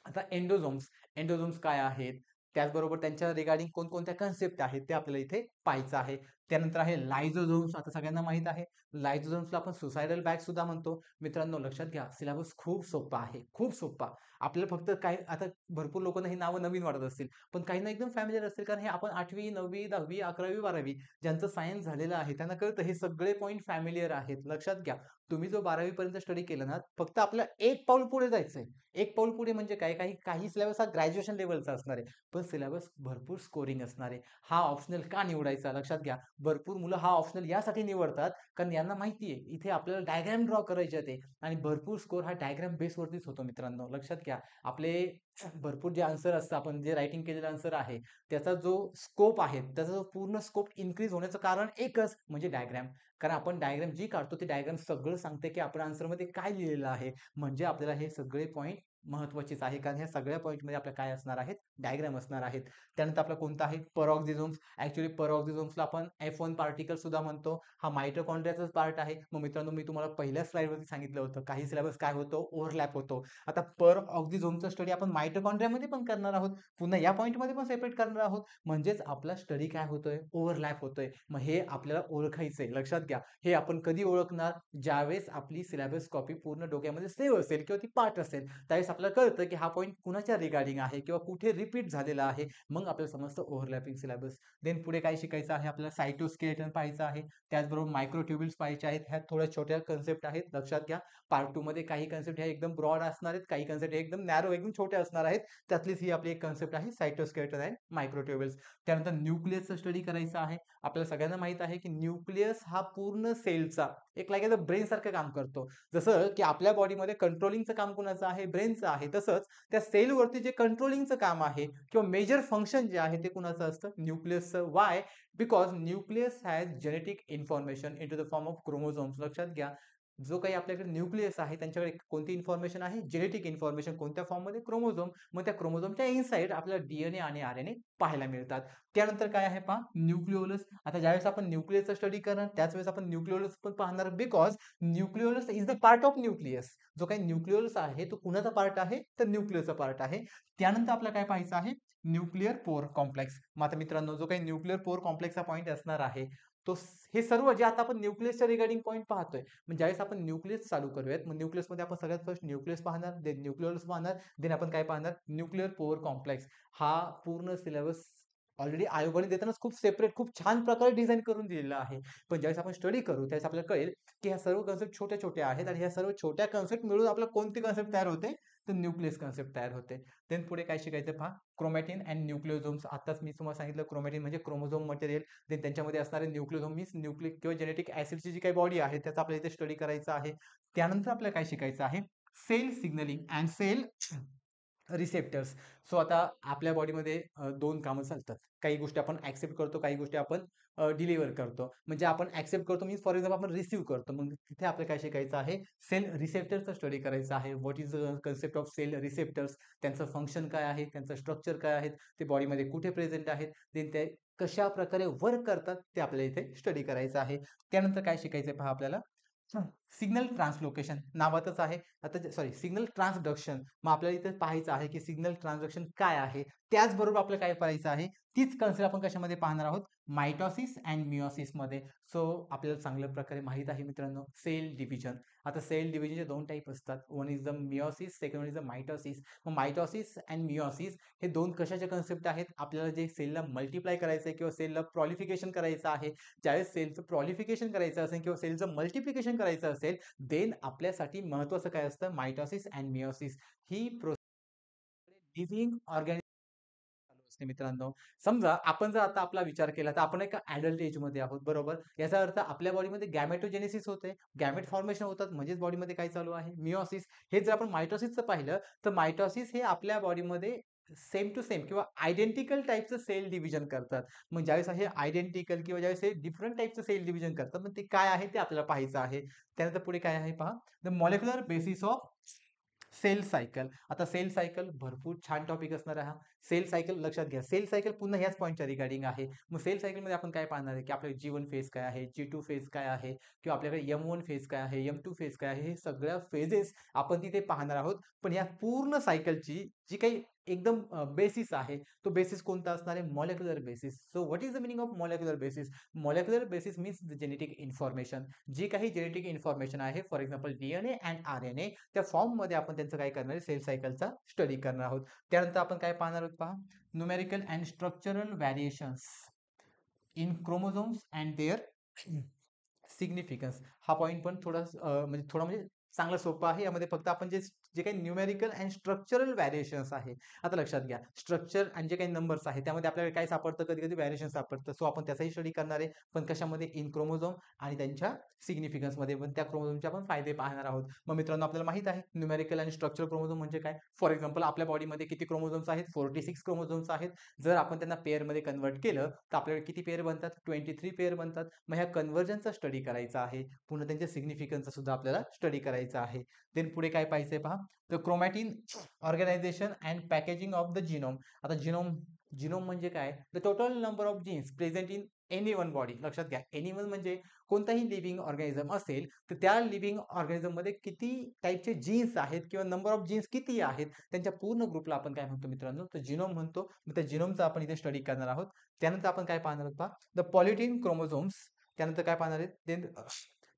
आता एंडोझोम्स. एंडोझोम्स काय आहेत? त्याचबरोबर त्यांच्या रिगार्डिंग कोणकोणत्या कन्सेप्ट आहेत ते आपल्याला इथे पाहायचं आहे. त्यानंतर आहे लायझोझोम्स. आता सगळ्यांना माहित आहे लायझोझोम्सला आपण सुसायडल बॅग सुद्धा म्हणतो. मित्रांनो लक्षात घ्या, सिलेबस खूप सोपा आहे, खूप सोपा. आपल्याला फक्त काय आता भरपूर लोकांना ही नावं नवीन वाटत असतील, पण काहींना एकदम फॅमिलियर असतील, कारण हे आपण 8वी 9वी 10वी 11वी 12वी ज्यांचं सायन्स झालेलं आहे त्यांना कळतं हे सगळे पॉईंट फॅमिलियर आहेत. लक्षात घ्या, तुम्ही जो 12वी पर्यंत स्टडी केलं ना, फक्त आपल्याला एक पाऊल पुढे जायचंय. एक पाऊल पुढे म्हणजे काय? काही सिलेबस हा ग्रॅज्युएशन लेवलचा असणार आहे, पण सिलेबस भरपूर स्कोरिंग असणार आहे. हा ऑप्शनल का निवडायचा? लक्षात घ्या, भरपूर मुलं हा ऑप्शनल यासाठी निवडतात कारण यांना माहिती आहे इथे आपल्याला डायग्राम ड्रॉ करायचे ते, आणि भरपूर स्कोर हा डायग्राम बेसवरतीच होतो. मित्रांनो लक्षात घ्या, आपले भरपूर जे आन्सर असतं, आपण जे रायटिंग केलेलं आन्सर आहे त्याचा जो स्कोप आहे, त्याचा जो पूर्ण स्कोप इन्क्रीज होण्याचं कारण एकच म्हणजे डायग्राम. कारण आपण डायग्राम जी काढतो ते डायग्राम सगळं सांगते की आपण आन्सरमध्ये काय लिहिलेलं आहे. म्हणजे आपल्याला हे सगळे पॉईंट महत्वाचेच आहे, कारण ह्या सगळ्या पॉईंटमध्ये आपल्या काय असणार आहेत? डायग्राम असणार आहेत. त्यानंतर आपला कोणता आहे? परऑक्झिझोम्स. ऍक्च्युली परऑक्झिझोम्सला आपण F1 पार्टिकल सुद्धा म्हणतो. हा मायटोकॉन्ड्रियाचाच पार्ट आहे. मग मित्रांनो मी तुम्हाला पहिल्या स्लाइडवरती सांगितलं होतं काही सिलेबस काय होतो? ओव्हरलॅप होतो. आता परऑक्झिझोमचा स्टडी आपण मायटोकॉन्ड्रियामध्ये पण करणार आहोत, पुन्हा या पॉईंटमध्ये पण सेपरेट करणार आहोत. म्हणजेच आपला स्टडी काय होतोय? ओव्हरलॅप होतोय. मग हे आपल्याला ओळखायचंय. लक्षात घ्या, हे आपण कधी ओळखणार? ज्यावेळेस आपली सिलेबस कॉपी पूर्ण डोक्यामध्ये सेव्ह असेल किंवा ती पाठ असेल, त्यावेळेस आपल्याला कळतं की हा पॉइंट कुणाच्या रिगार्डिंग आहे किंवा कुठे रिपीट झालेला आहे, मग आपल्याला समजतं ओव्हरलॅपिंग सिलेबस. देन पुढे काय शिकायचं आहे आपल्याला, सायटोस्केलेटन पाहायचं आहे, त्याचबरोबर मायक्रोट्युब्युल्स पाहायचे आहेत. ह्या थोड्या छोट्या कन्सेप्ट आहेत, लक्षात घ्या. पार्ट 2 मध्ये काही कन्सेप्ट ह्या एकदम ब्रॉड असणार आहेत, काही कन्सेप्ट एकदम नॅरो एकदम छोटे असणार आहेत. त्यातलीच ही आपली एक कन्सेप्ट आहे सायटोस्केलेटन अँड मायक्रोट्युब्युल्स. त्यानंतर न्यूक्लियसचा स्टडी करायचा आहे. आपल्याला सगळ्यांना माहित आहे की न्यूक्लियस हा पूर्ण सेलचा एक लाईक ब्रेन सारखं काम करतो. जसं की आपल्या बॉडीमध्ये कंट्रोलिंगचं काम कुणाचं आहे, ब्रेनचं आहे. तसंच त्या सेलवरती जे कंट्रोलिंगचं काम आहे किंवा मेजर फंक्शन जे आहे ते कुणाचं असतं, न्यूक्लियसचं. Why? Because nucleus has genetic information into the form of chromosomes. लक्षात घ्या, जो काही आपल्याकडे न्यूक्लियस आहे त्यांच्याकडे कोणती इन्फॉर्मेशन आहे, जेनेटिक इन्फॉर्मेशन. कोणत्या फॉर्म मध्ये, क्रोमोझोम. मग त्या क्रोमोझोमच्या इनसाइड आपल्याला डीएनए आणि आरएनए पाहायला मिळतात. त्यानंतर काय आहे पहा, न्यूक्लिओलस. आता ज्यावेळेस आपण न्यूक्लियसचा स्टडी करणार त्याच वेळेस आपण न्यूक्लिओलस पण पाहणार, because nucleolus is the part of nucleus. जो काही न्यूक्लिओलस आहे तो कुणाचा पार्ट आहे, तर न्यूक्लियसचा पार्ट आहे. त्यानंतर आपल्याला काय पाहायचं आहे, न्यूक्लिअर पोर कॉम्प्लेक्स. मग आता मित्रांनो, जो काही न्यूक्लिअर पोर कॉम्प्लेक्सचा पॉईंट असणार आहे तो हे सर्व जे आता आपण न्यूक्लियसच्या रिगार्डिंग पॉईंट पाहतोय, म्हणजे ज्यावेळेस आपण न्यूक्लियस चालू करूयात, मग न्यूक्लियसमध्ये आपण सगळ्यात फर्स्ट न्यूक्लियस पाहणार, देन न्यूक्लिओलस पाहणार, देन आपण काय पाहणार, न्यूक्लिअर पोर कॉम्प्लेक्स. हा पूर्ण सिलेबस ऑलरेडी आयोगाने देतानाच खूप सेपरेट, खूप छान प्रकारे डिझाईन करून दिलेला आहे. पण ज्यावेळेस आपण स्टडी करू त्यावेळेस आपल्याला कळेल की ह्या सर्व कन्सेप्ट छोट्या छोट्या आहेत आणि ह्या सर्व छोट्या कन्सेप्ट मिळून आपल्याला कोणती कन्सेप्ट तयार होते, तर न्यूक्लियस कन्सेप्ट तयार होते. देन पुढे काय शिकायचं पहा, क्रोमॅटिन अँड न्यूक्लिओझोम्स. आताच मी तुम्हाला सांगितलं, क्रोमॅटिन म्हणजे क्रोमोझोम मटेरियल. देन त्यांच्यामध्ये असणारे न्यूक्लिओझोम मीन्स न्यूक्लिक किंवा जेनेटिक ऍसिडची जी काही बॉडी आहे त्याचा आपल्याला इथे स्टडी करायचा आहे. त्यानंतर आपल्याला काय शिकायचं आहे, cell signalling and cell receptors. So आता आपल्या बॉडीमध्ये दोन कामं चालतात. काही गोष्टी आपण ऍक्सेप्ट करतो, काही गोष्टी आपण डिलिव्हर करतो. म्हणजे आपण ऍक्सेप्ट करतो मीन्स फॉर एक्झाम्पल आपण रिसीव्ह करतो. मग तिथे आपल्याला काय शिकायचं आहे, सेल रिसेप्टरचा स्टडी करायचा आहे. What is the concept of cell receptors, त्यांचं फंक्शन काय आहे, त्यांचं स्ट्रक्चर काय आहे, ते बॉडीमध्ये कुठे प्रेझेंट आहेत, देन ते कशा प्रकारे वर्क करतात ते आपल्याला इथे स्टडी करायचं आहे. त्यानंतर काय शिकायचं पहा आपल्याला, सिग्नल ट्रान्सलोकेशन नावातच आहे. आता सॉरी, सिग्नल ट्रान्सडक्शन. मग आपल्याला इथे पाहायचं आहे की सिग्नल ट्रान्सडक्शन काय आहे. त्याचबरोबर आपल्याला काय करायचं आहे, तीच कन्सेप्ट आपण कशामध्ये पाहणार आहोत, मायटॉसिस अँड मिओसिस मध्ये. सो आपल्याला चांगल्या प्रकारे माहित आहे मित्रांनो, सेल डिव्हिजन. आता सेल डिव्हिजनचे दोन टाईप असतात, one is the meiosis, second is the mitosis. मग मायटॉसिस अँड मिओसिस हे दोन कशाचे कन्सेप्ट आहेत, आपल्याला जे सेलला मल्टिप्लाय करायचं आहे किंवा सेलला प्रॉलिफिकेशन करायचं आहे, ज्यावेळेस सेलचं प्रॉलिफिकेशन करायचं असेल किंवा सेलचं मल्टिप्लिकेशन करायचं असेल, देन आपल्यासाठी महत्वाचं काय असतं, mitosis and meiosis. He living organism चालू असते मित्रांनो. समजा आपण जर आता आपला विचार केला तर आपण एका ॲडल्ट एजमध्ये आहोत, बरोबर. याचा अर्थ आपल्या बॉडीमध्ये गॅमेटोजेनेसिस होते, गॅमेट फॉर्मेशन होतात, म्हणजेच बॉडीमध्ये काय चालू आहे, मिओसिस. हे जर आपण मायटोसिसचं पाहिलं तर मायटोसिस हे आपल्या बॉडीमध्ये सेम टू सेम किंवा आयडेंटिकल टाईपचं सेल डिव्हिजन करतात. मग ज्यावेळेस हे आयडेंटिकल किंवा ज्यावेळेस हे डिफरंट टाईपचं सेल डिव्हिजन करतात, मग ते काय आहे ते आपल्याला पाहायचं आहे. त्यानंतर पुढे काय आहे पहा, the molecular basis of cell cycle. आता सेल सायकल भरपूर छान टॉपिक असणार आहे हा. सेल सायकल लक्षात घ्या, सेल सायकल पुन्हा ह्याच पॉईंटच्या रिगार्डिंग आहे. मग सेल सायकलमध्ये आपण काय पाहणार आहे की आपल्याला G1 फेज काय आहे, G2 फेज काय आहे, किंवा आपल्याकडे M1 फेज काय आहे, M2 फेज काय आहे, हे सगळ्या फेजेस आपण तिथे पाहणार आहोत. पण या पूर्ण सायकलची जी काही एकदम बेसिस आहे, तो बेसिस कोणता असणार आहे, molecular basis. So what is the meaning of molecular basis? Molecular basis means the genetic information. जी काही जेनेटिक इन्फॉर्मेशन आहे, for example DNA and RNA, त्या फॉर्ममध्ये आपण त्यांचं काय करणार आहे, सेल सायकलचा स्टडी करणार आहोत. त्यानंतर आपण काय पाहणार आहोत पहा, numerical and structural variations in chromosomes and their significance. हा पॉईंट पण म्हणजे चांगला सोपा आहे. यामध्ये फक्त आपण जे जे काही न्यूमेरिकल अँड स्ट्रक्चरल व्हॅरिएशन्स आहे. आता लक्षात घ्या, स्ट्रक्चर आणि जे काही नंबर्स आहेत त्यामध्ये आपल्याला काय सापडतं, कधी कधी व्हॅरिएशन सापडतं. सो आपण त्याचाही स्टडी करणार आहे, पण कशामध्ये, इन क्रोमोझोम आणि त्यांच्या सिग्निफिकन्स मध्ये. पण त्या क्रोमोझोमचे आपण फायदे पाहणार आहोत. मग मित्रांनो, आपल्याला माहित आहे न्यूमेरिकल आणि स्ट्रक्चरल क्रोमोझोम म्हणजे काय. फॉर एक्झाम्पल आपल्या बॉडीमध्ये किती क्रोमोझोम्स आहेत, 46 क्रोमोझोम्स आहेत. जर आपण त्यांना पेअरमध्ये कन्वर्ट केलं तर आपल्याला किती पेअर बनतात, 23 पेअर बनतात. मग ह्या कन्व्हर्जनचा स्टडी करायचा आहे, पुन्हा त्यांच्या सिग्निफिकन्सचा सुद्धा आपल्याला स्टडी करायचा आहे. देन पुढे काय पाहिजे पहा, the chromatin organisation and packaging of the genome. आता जिनोम, जिनोम म्हणजे काय, the total number of genes present in any one body. लक्षात घ्या, एनी वन म्हणजे कोणताही लिव्हिंग ऑर्गॅनिझम असेल तर त्या लिव्हिंग ऑर्गॅनिझम मध्ये किती टाईपचे जीन्स आहेत किंवा नंबर ऑफ जीन्स किती आहेत, त्यांच्या पूर्ण ग्रुपला आपण काय म्हणतो मित्रांनो, तर जिनोम म्हणतो. मग त्या जिनोमचा आपण इथे स्टडी करणार आहोत. त्यानंतर आपण काय पाहणार आहोत पहा, द पॉलिटिन क्रोमोझोम्स. त्यानंतर काय पाहणार आहेत, then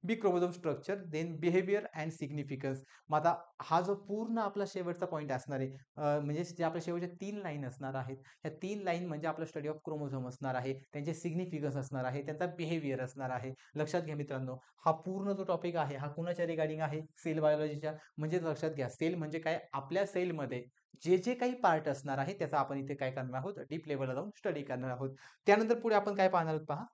B chromosome structure, then behaviour and significance. मग आता हा जो पूर्ण आपला शेवटचा पॉईंट असणार आहे, म्हणजे जे आपल्या शेवटच्या 3 लाईन असणार आहेत, ह्या 3 लाईन म्हणजे आपलं स्टडी ऑफ क्रोमोझोम असणार आहे, त्यांचे सिग्निफिकन्स असणार आहे, त्यांचा बिहेवियर असणार आहे. लक्षात घ्या मित्रांनो, हा पूर्ण जो टॉपिक आहे हा कुणाच्या रिगार्डिंग आहे? सेल बायोलॉजीच्या. म्हणजे लक्षात घ्या, सेल म्हणजे काय? आपल्या सेलमध्ये जे जे काही पार्ट असणार आहे त्याचा आपण इथे काय करणार आहोत? डीप लेवलला जाऊन स्टडी करणार आहोत. त्यानंतर पुढे आपण काय पाहणार आहोत पहा.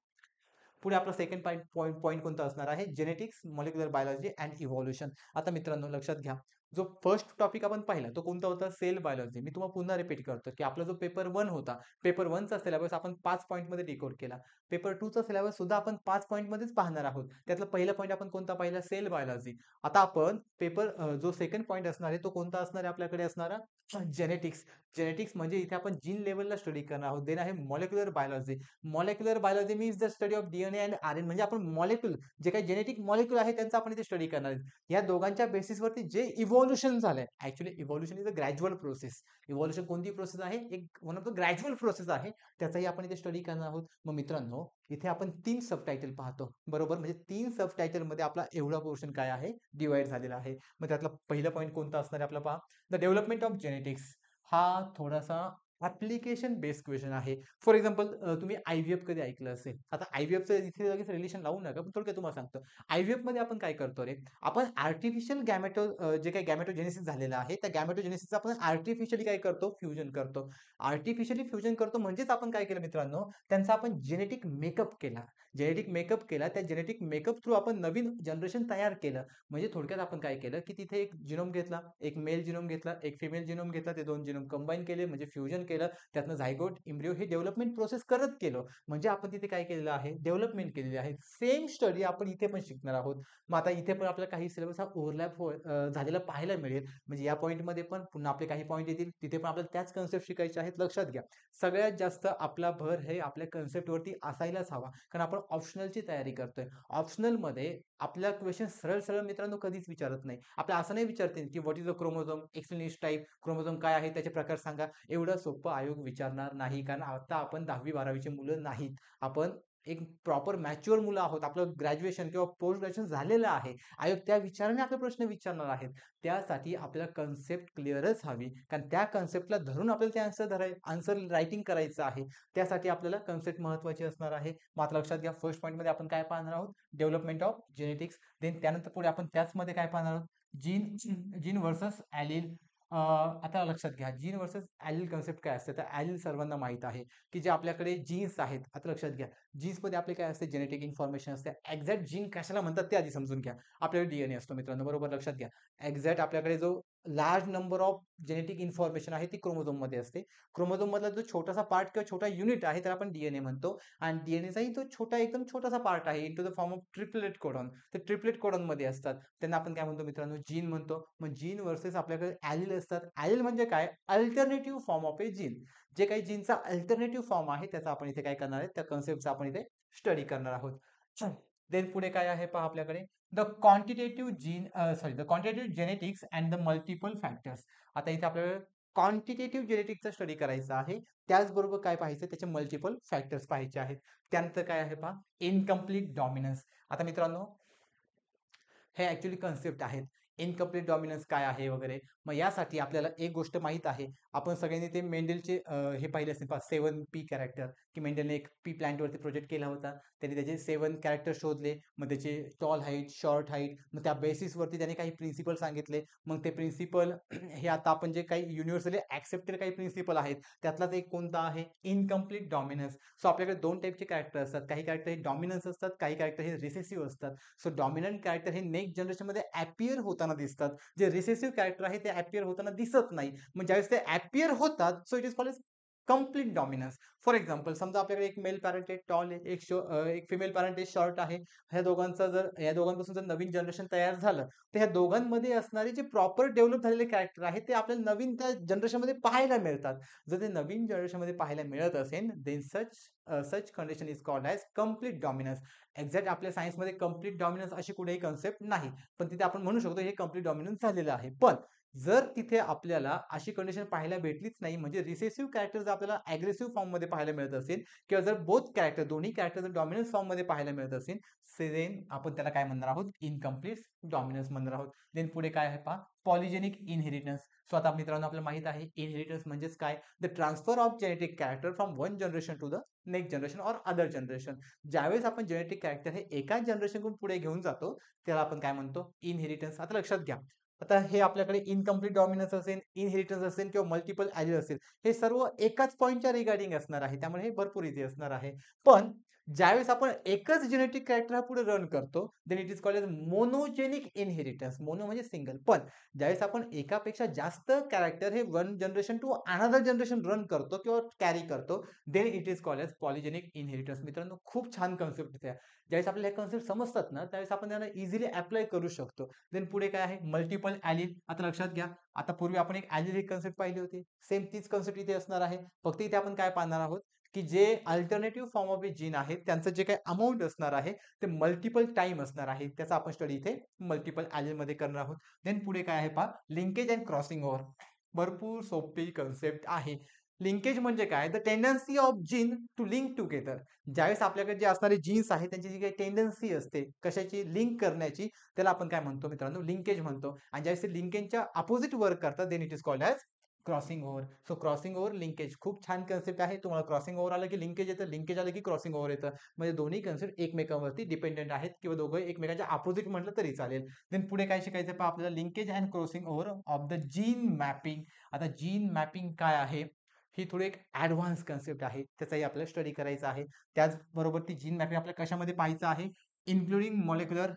पुढे आपला सेकंड पॉईंट कोणता असणार आहे? Genetics, molecular biology and evolution. आता मित्रांनो लक्षात घ्या, जो फर्स्ट टॉपिक आपण पाहिला तो कोणता होता? Sale biology. मी तुम्हाला पुन्हा रिपीट करतो की आपला जो पेपर 1 होता, पेपर 1 चा सिलेबस आपण 5 पॉइंटमध्ये डिकोड केला. पेपर 2 चा सिलेबस सुद्धा आपण 5 पॉइंटमध्येच पाहणार आहोत. त्यातला पहिला पॉईंट आपण कोणता पाहिला? Cell biology. आता आपण जो सेकंड पॉईंट असणार आहे तो कोणता असणार आहे आपल्याकडे? असणारा जेनेटिक्स. जेनेटिक्स म्हणजे इथे आपण जीन लेव्हलला स्टडी करणार आहोत. देन आहे molecular biology. Molecular biology means the study of DNA and RNA. म्हणजे आपण मॉलिक्यूल, जे काही जेनेटिक मॉलिक्यूल आहे त्यांचा आपण इथे स्टडी करणार आहोत. या दोघांच्या बेसिसवरती जे इव्होल्युशन झालंय, actually evolution is a gradual process. Evolution कोणती प्रोसेस आहे? एक one of the gradual process आहे, त्याचाही आपण इथे स्टडी करणार आहोत. मग मित्रांनो, इथे आपण 3 सबटायटल पाहतो, बरोबर? म्हणजे 3 सबटायटल मध्ये आपला एवढा पोर्शन काय आहे? डिवाइड झालेला आहे. मग त्यातला पहिला पॉईंट कोणता असणार आहे आपला? पहा, द डेव्हलपमेंट ऑफ जेनेटिक्स. हा थोडासा ऍप्लिकेशन बेस्ड क्वेश्चन आहे. फॉर एक्झाम्पल, तुम्ही आयव्हीएफ कधी ऐकलं असेल. आता आयव्हीएफचं इथे लगेच रिलेशन लावू नका, पण थोडक्यात तुम्हाला सांगतो. आयव्हीएफ मध्ये आपण काय करतो रे? आपण आर्टिफिशियल जे काही गॅमेटोजेनेसिस झालेलं आहे, त्या गॅमेटोजेनेसिस आपण आर्टिफिशियली काय करतो? फ्युजन करतो. आर्टिफिशियली फ्युजन करतो म्हणजेच आपण काय केलं मित्रांनो? त्यांचा आपण जेनेटिक मेकअप केला. जेनेटिक मेकअप केला. त्या जेनेटिक मेकअप थ्रू आपण नवीन जनरेशन तयार केलं. म्हणजे थोडक्यात आपण काय केलं, की तिथे एक जिनोम घेतला, एक मेल जिनोम घेतला, एक फिमेल जिनोम घेतला, ते 2 जिनोम कंबाईन केले म्हणजे फ्युजन केलं. त्यातनं झायगोट, एम्ब्रियो हे डेव्हलपमेंट प्रोसेस करत गेलो. म्हणजे आपण तिथे काय केलेलं आहे? डेव्हलपमेंट केलेली आहे. सेम स्टडी आपण इथे पण शिकणार आहोत. मग आता इथे पण आपल्याला काही सिलेबस हा ओव्हरलॅप झालेला पाहायला मिळेल. म्हणजे या पॉईंटमध्ये पण पुन्हा आपले काही पॉईंट येतील, तिथे पण आपल्याला त्याच कन्सेप्ट शिकायचे आहेत. लक्षात घ्या, सगळ्यात जास्त आपला भर हे आपल्या कन्सेप्टवरती असायलाच हवा, कारण आपण ऑप्शनलची तयारी करतोय. ऑप्शनलमध्ये आपल्या क्वेश्चन सरळ सरळ मित्रांनो कधीच विचारत नाही. आपल्याला असं नाही विचारतील की what is a chromosome, explain each type, chromosome काय आहे, त्याचे प्रकार सांगा. एवढं सोपं आयोग विचारणार नाही, कारण आता आपण 10वी-12वीची मुलं नाहीत. आपण एक प्रॉपर मॅच्युअर मुलं आहोत. आपलं ग्रॅज्युएशन किंवा पोस्ट ग्रॅज्युएशन झालेलं आहे. आयोग त्या विचाराने आपले प्रश्न विचारणार आहेत. त्यासाठी आपल्याला कन्सेप्ट क्लिअरच हवी, कारण त्या कन्सेप्टला धरून आपल्याला ते आन्सर रायटिंग करायचं आहे. त्यासाठी आपल्याला कन्सेप्ट महत्त्वाची असणार आहे. मात्र लक्षात घ्या, फर्स्ट पॉईंटमध्ये आपण काय पाहणार आहोत? Development of genetics. देन त्यानंतर पुढे आपण त्याचमध्ये काय पाहणार आहोत? Gene gene versus allele. आता लक्षात घ्या, जीन वर्सेस ॲलील कन्सेप्ट काय असते? तर ॲलील सर्वांना माहीत आहे, की जे आपल्याकडे जीन्स आहेत. आता लक्षात घ्या, जीन्समध्ये आपले काय असते? जेनेटिक इन्फॉर्मेशन असते. एक्झॅक्ट जीन कशाला म्हणतात ते आधी समजून घ्या. आपल्याकडे डीएनए असतो मित्रांनो, बरोबर? लक्षात घ्या, एक्झॅक्ट आपल्याकडे जो large number of genetic information आहे ती क्रोमोझोममध्ये असते. क्रोमोझोम मधला जो छोटासा पार्ट किंवा छोटा युनिट आहे त्याला आपण डीएनए म्हणतो. आणि डीएनएचाही तो एकदम छोटासा पार्ट आहे, into the form of triplet codon. ते ट्रिपलेट कोडॉन मध्ये असतात. त्यांना आपण काय म्हणतो मित्रांनो? जीन म्हणतो. मग जीन वर्सेस आपल्याकडे ॲलील असतात. ॲलील म्हणजे काय? Alternative form of A gene. जे काही जीनचा अल्टरनेटिव्ह फॉर्म आहे त्याचा आपण इथे काय करणार आहे? त्या कन्सेप्टचा आपण इथे स्टडी करणार आहोत. देन पुढे काय आहे पहा आपल्याकडे? The quantitative genetics and the multiple factors. आता इथे आपल्याला क्वांटिटेटिव्ह जेनेटिक्सचा स्टडी करायचा आहे. त्याचबरोबर काय पाहायचं? त्याचे मल्टिपल फॅक्टर्स पाहायचे आहेत. त्यानंतर काय आहे पहा? Incomplete dominance. आता मित्रांनो, हे ऍक्च्युली कन्सेप्ट आहेत. इनकम्प्लीट डॉमिनन्स काय आहे वगैरे. मग यासाठी आपल्याला एक गोष्ट माहित आहे. आपण सगळ्यांनी ते मेंडेलचे हे पाहिले असेल पहा, 7P कॅरेक्टर, की मेंडेलने एक पी प्लांटवरती प्रोजेक्ट केला होता. त्यांनी त्याचे 7 कॅरेक्टर शोधले. मग त्याचे टॉल हाईट, शॉर्ट हाईट, मग त्या बेसिसवरती त्याने काही प्रिन्सिपल सांगितले. मग ते प्रिन्सिपल हे आता आपण जे काही युनिव्हर्सली ऍक्सेप्टेड काही प्रिन्सिपल आहेत त्यातलाच एक कोणता आहे? Incomplete dominance. सो आपल्याकडे 2 टाईपचे कॅरेक्टर असतात. काही कॅरेक्टर हे डॉमिनन्स असतात, काही कॅरेक्टर हे रिसेसिव्ह असतात. सो डॉमिनंट कॅरेक्टर हे नेक्स्ट जनरेशनमध्ये ॲपियर होताना दिसतात. जे रिसेसिव्ह कॅरेक्टर आहे ते ॲपियर होताना दिसत नाही. मग ज्यावेळेस ते ॲपियर होतात, so it is called as complete dominance. For example, समजा आपल्याकडे एक मेल पॅरेंट आहे, टॉल आहे, एक फिमेल पॅरेंट आहे, शॉर्ट आहे. या दोघांपासून जर नवीन जनरेशन तयार झालं, तर ह्या दोघांमध्ये असणारे जे प्रॉपर डेव्हलप झालेले कॅरेक्टर आहेत ते आपल्याला नवीन त्या जनरेशनमध्ये पाहायला मिळतात. जर ते नवीन जनरेशनमध्ये पाहायला मिळत असेल, then such condition is called as complete dominance. Exact आपल्या सायन्समध्ये कंप्लीट डॉमिनन्स अशी कुठेही कन्सेप्ट नाही, पण तिथे आपण म्हणू शकतो हे कंप्लीट डॉमिनन्स झालेलं आहे. पण जर तिथे आपल्याला अशी कंडिशन पाहायला भेटलीच नाही, म्हणजे रिसेसिव्ह कॅरेक्टर जर आपल्याला अग्रेसिव्ह फॉर्ममध्ये पाहायला मिळत असेल किंवा जर बोथ कॅरेक्टर दोन्ही कॅरेक्टर जर डॉमिनन्स फॉर्ममध्ये पाहायला मिळत असेल, देन आपण त्याला काय म्हणणार आहोत? इनकम्प्लीट डॉमिनन्स म्हणणार आहोत. देन पुढे काय आहे पहा, पॉलिजेनिक इनहेरिटन्स. सो आता मित्रांनो आपल्याला माहित आहे इनहेरिटन्स म्हणजेच काय? The transfer of genetic character from one generation to the next generation or other generation. ज्यावेळेस आपण जेनेटिक कॅरेक्टर हे एकाच जनरेशनकडून पुढे घेऊन जातो, त्याला आपण काय म्हणतो? इनहेरिटन्स. आता लक्षात घ्या. आता हे आपल्याकडे इनकम्प्लीट डॉमिनन्स असेल, इनहेरिटन्स असेल किंवा मल्टिपल ॲलील असेल, हे सर्व एकाच पॉइंटच्या रिगार्डिंग असणार आहे. त्यामुळे हे भरपूर इझी असणार आहे. पण ज्यावेळेस आपण एकच जेनेटिक कॅरेक्टर हा पुढे रन करतो, then it is called as monogenic inheritance. Mono म्हणजे सिंगल. पण ज्यावेळेस आपण एकापेक्षा जास्त कॅरेक्टर हे one generation to another generation run करतो किंवा कॅरी करतो, then it is called as polygenic inheritance. मित्रांनो खूप छान कन्सेप्ट आहे. ज्यावेळेस आपल्याला हे कन्सेप्ट समजतात ना, त्यावेळेस आपण त्यांना इझिली अप्लाय करू शकतो. देन पुढे काय आहे? मल्टिपल ॲलील. आता लक्षात घ्या, आता पूर्वी आपण एक ॲलील ही कन्सेप्ट पाहिली होती. सेम तीच कन्सेप्ट इथे असणार आहे. फक्त इथे आपण काय पाहणार आहोत, की जे alternative form of A gene आहेत, त्यांचं जे काही अमाउंट असणार आहे, ते मल्टिपल टाईम असणार आहे. त्याचा आपण स्टडी इथे मल्टिपल ॲलीलमध्ये करणार आहोत. देन पुढे काय आहे पहा, लिंकेज अँड क्रॉसिंग ओव्हर. भरपूर सोपी कन्सेप्ट आहे. लिंकेज म्हणजे काय? The tendency of gene to link together. ज्यावेळेस आपल्याकडे जे असणारे जीन्स आहेत, त्यांची जी काही टेंडन्सी असते कशाची? लिंक करण्याची, त्याला आपण काय म्हणतो मित्रांनो? लिंकेज म्हणतो. आणि ज्यावेळेस ते लिंकेजच्या अपोजिट वर्क करतात, then it is called as crossing over. So crossing over, linkage खूप छान कन्सेप्ट आहे. तुम्हाला क्रॉसिंग ओव्हर आलं की लिंकेज येतं, लिंकेज आलं की क्रॉसिंग ओव्हर येतं. म्हणजे दोन्ही कन्सेप्ट एकमेकांवरती डिपेंडेंट आहेत किंवा दोघं एकमेकांच्या अपोजिट म्हटलं तरी चालेल. देन पुढे काय शिकायचं पहा आपल्याला? Linkage and crossing over of the gene mapping. आता जीन मॅपिंग काय आहे? ही थोडी एक ॲडव्हान्स कन्सेप्ट आहे. त्याचाही आपल्याला स्टडी करायचा आहे. त्याचबरोबर ती जीन मॅपिंग आपल्याला कशामध्ये पाहायचं आहे? Including molecular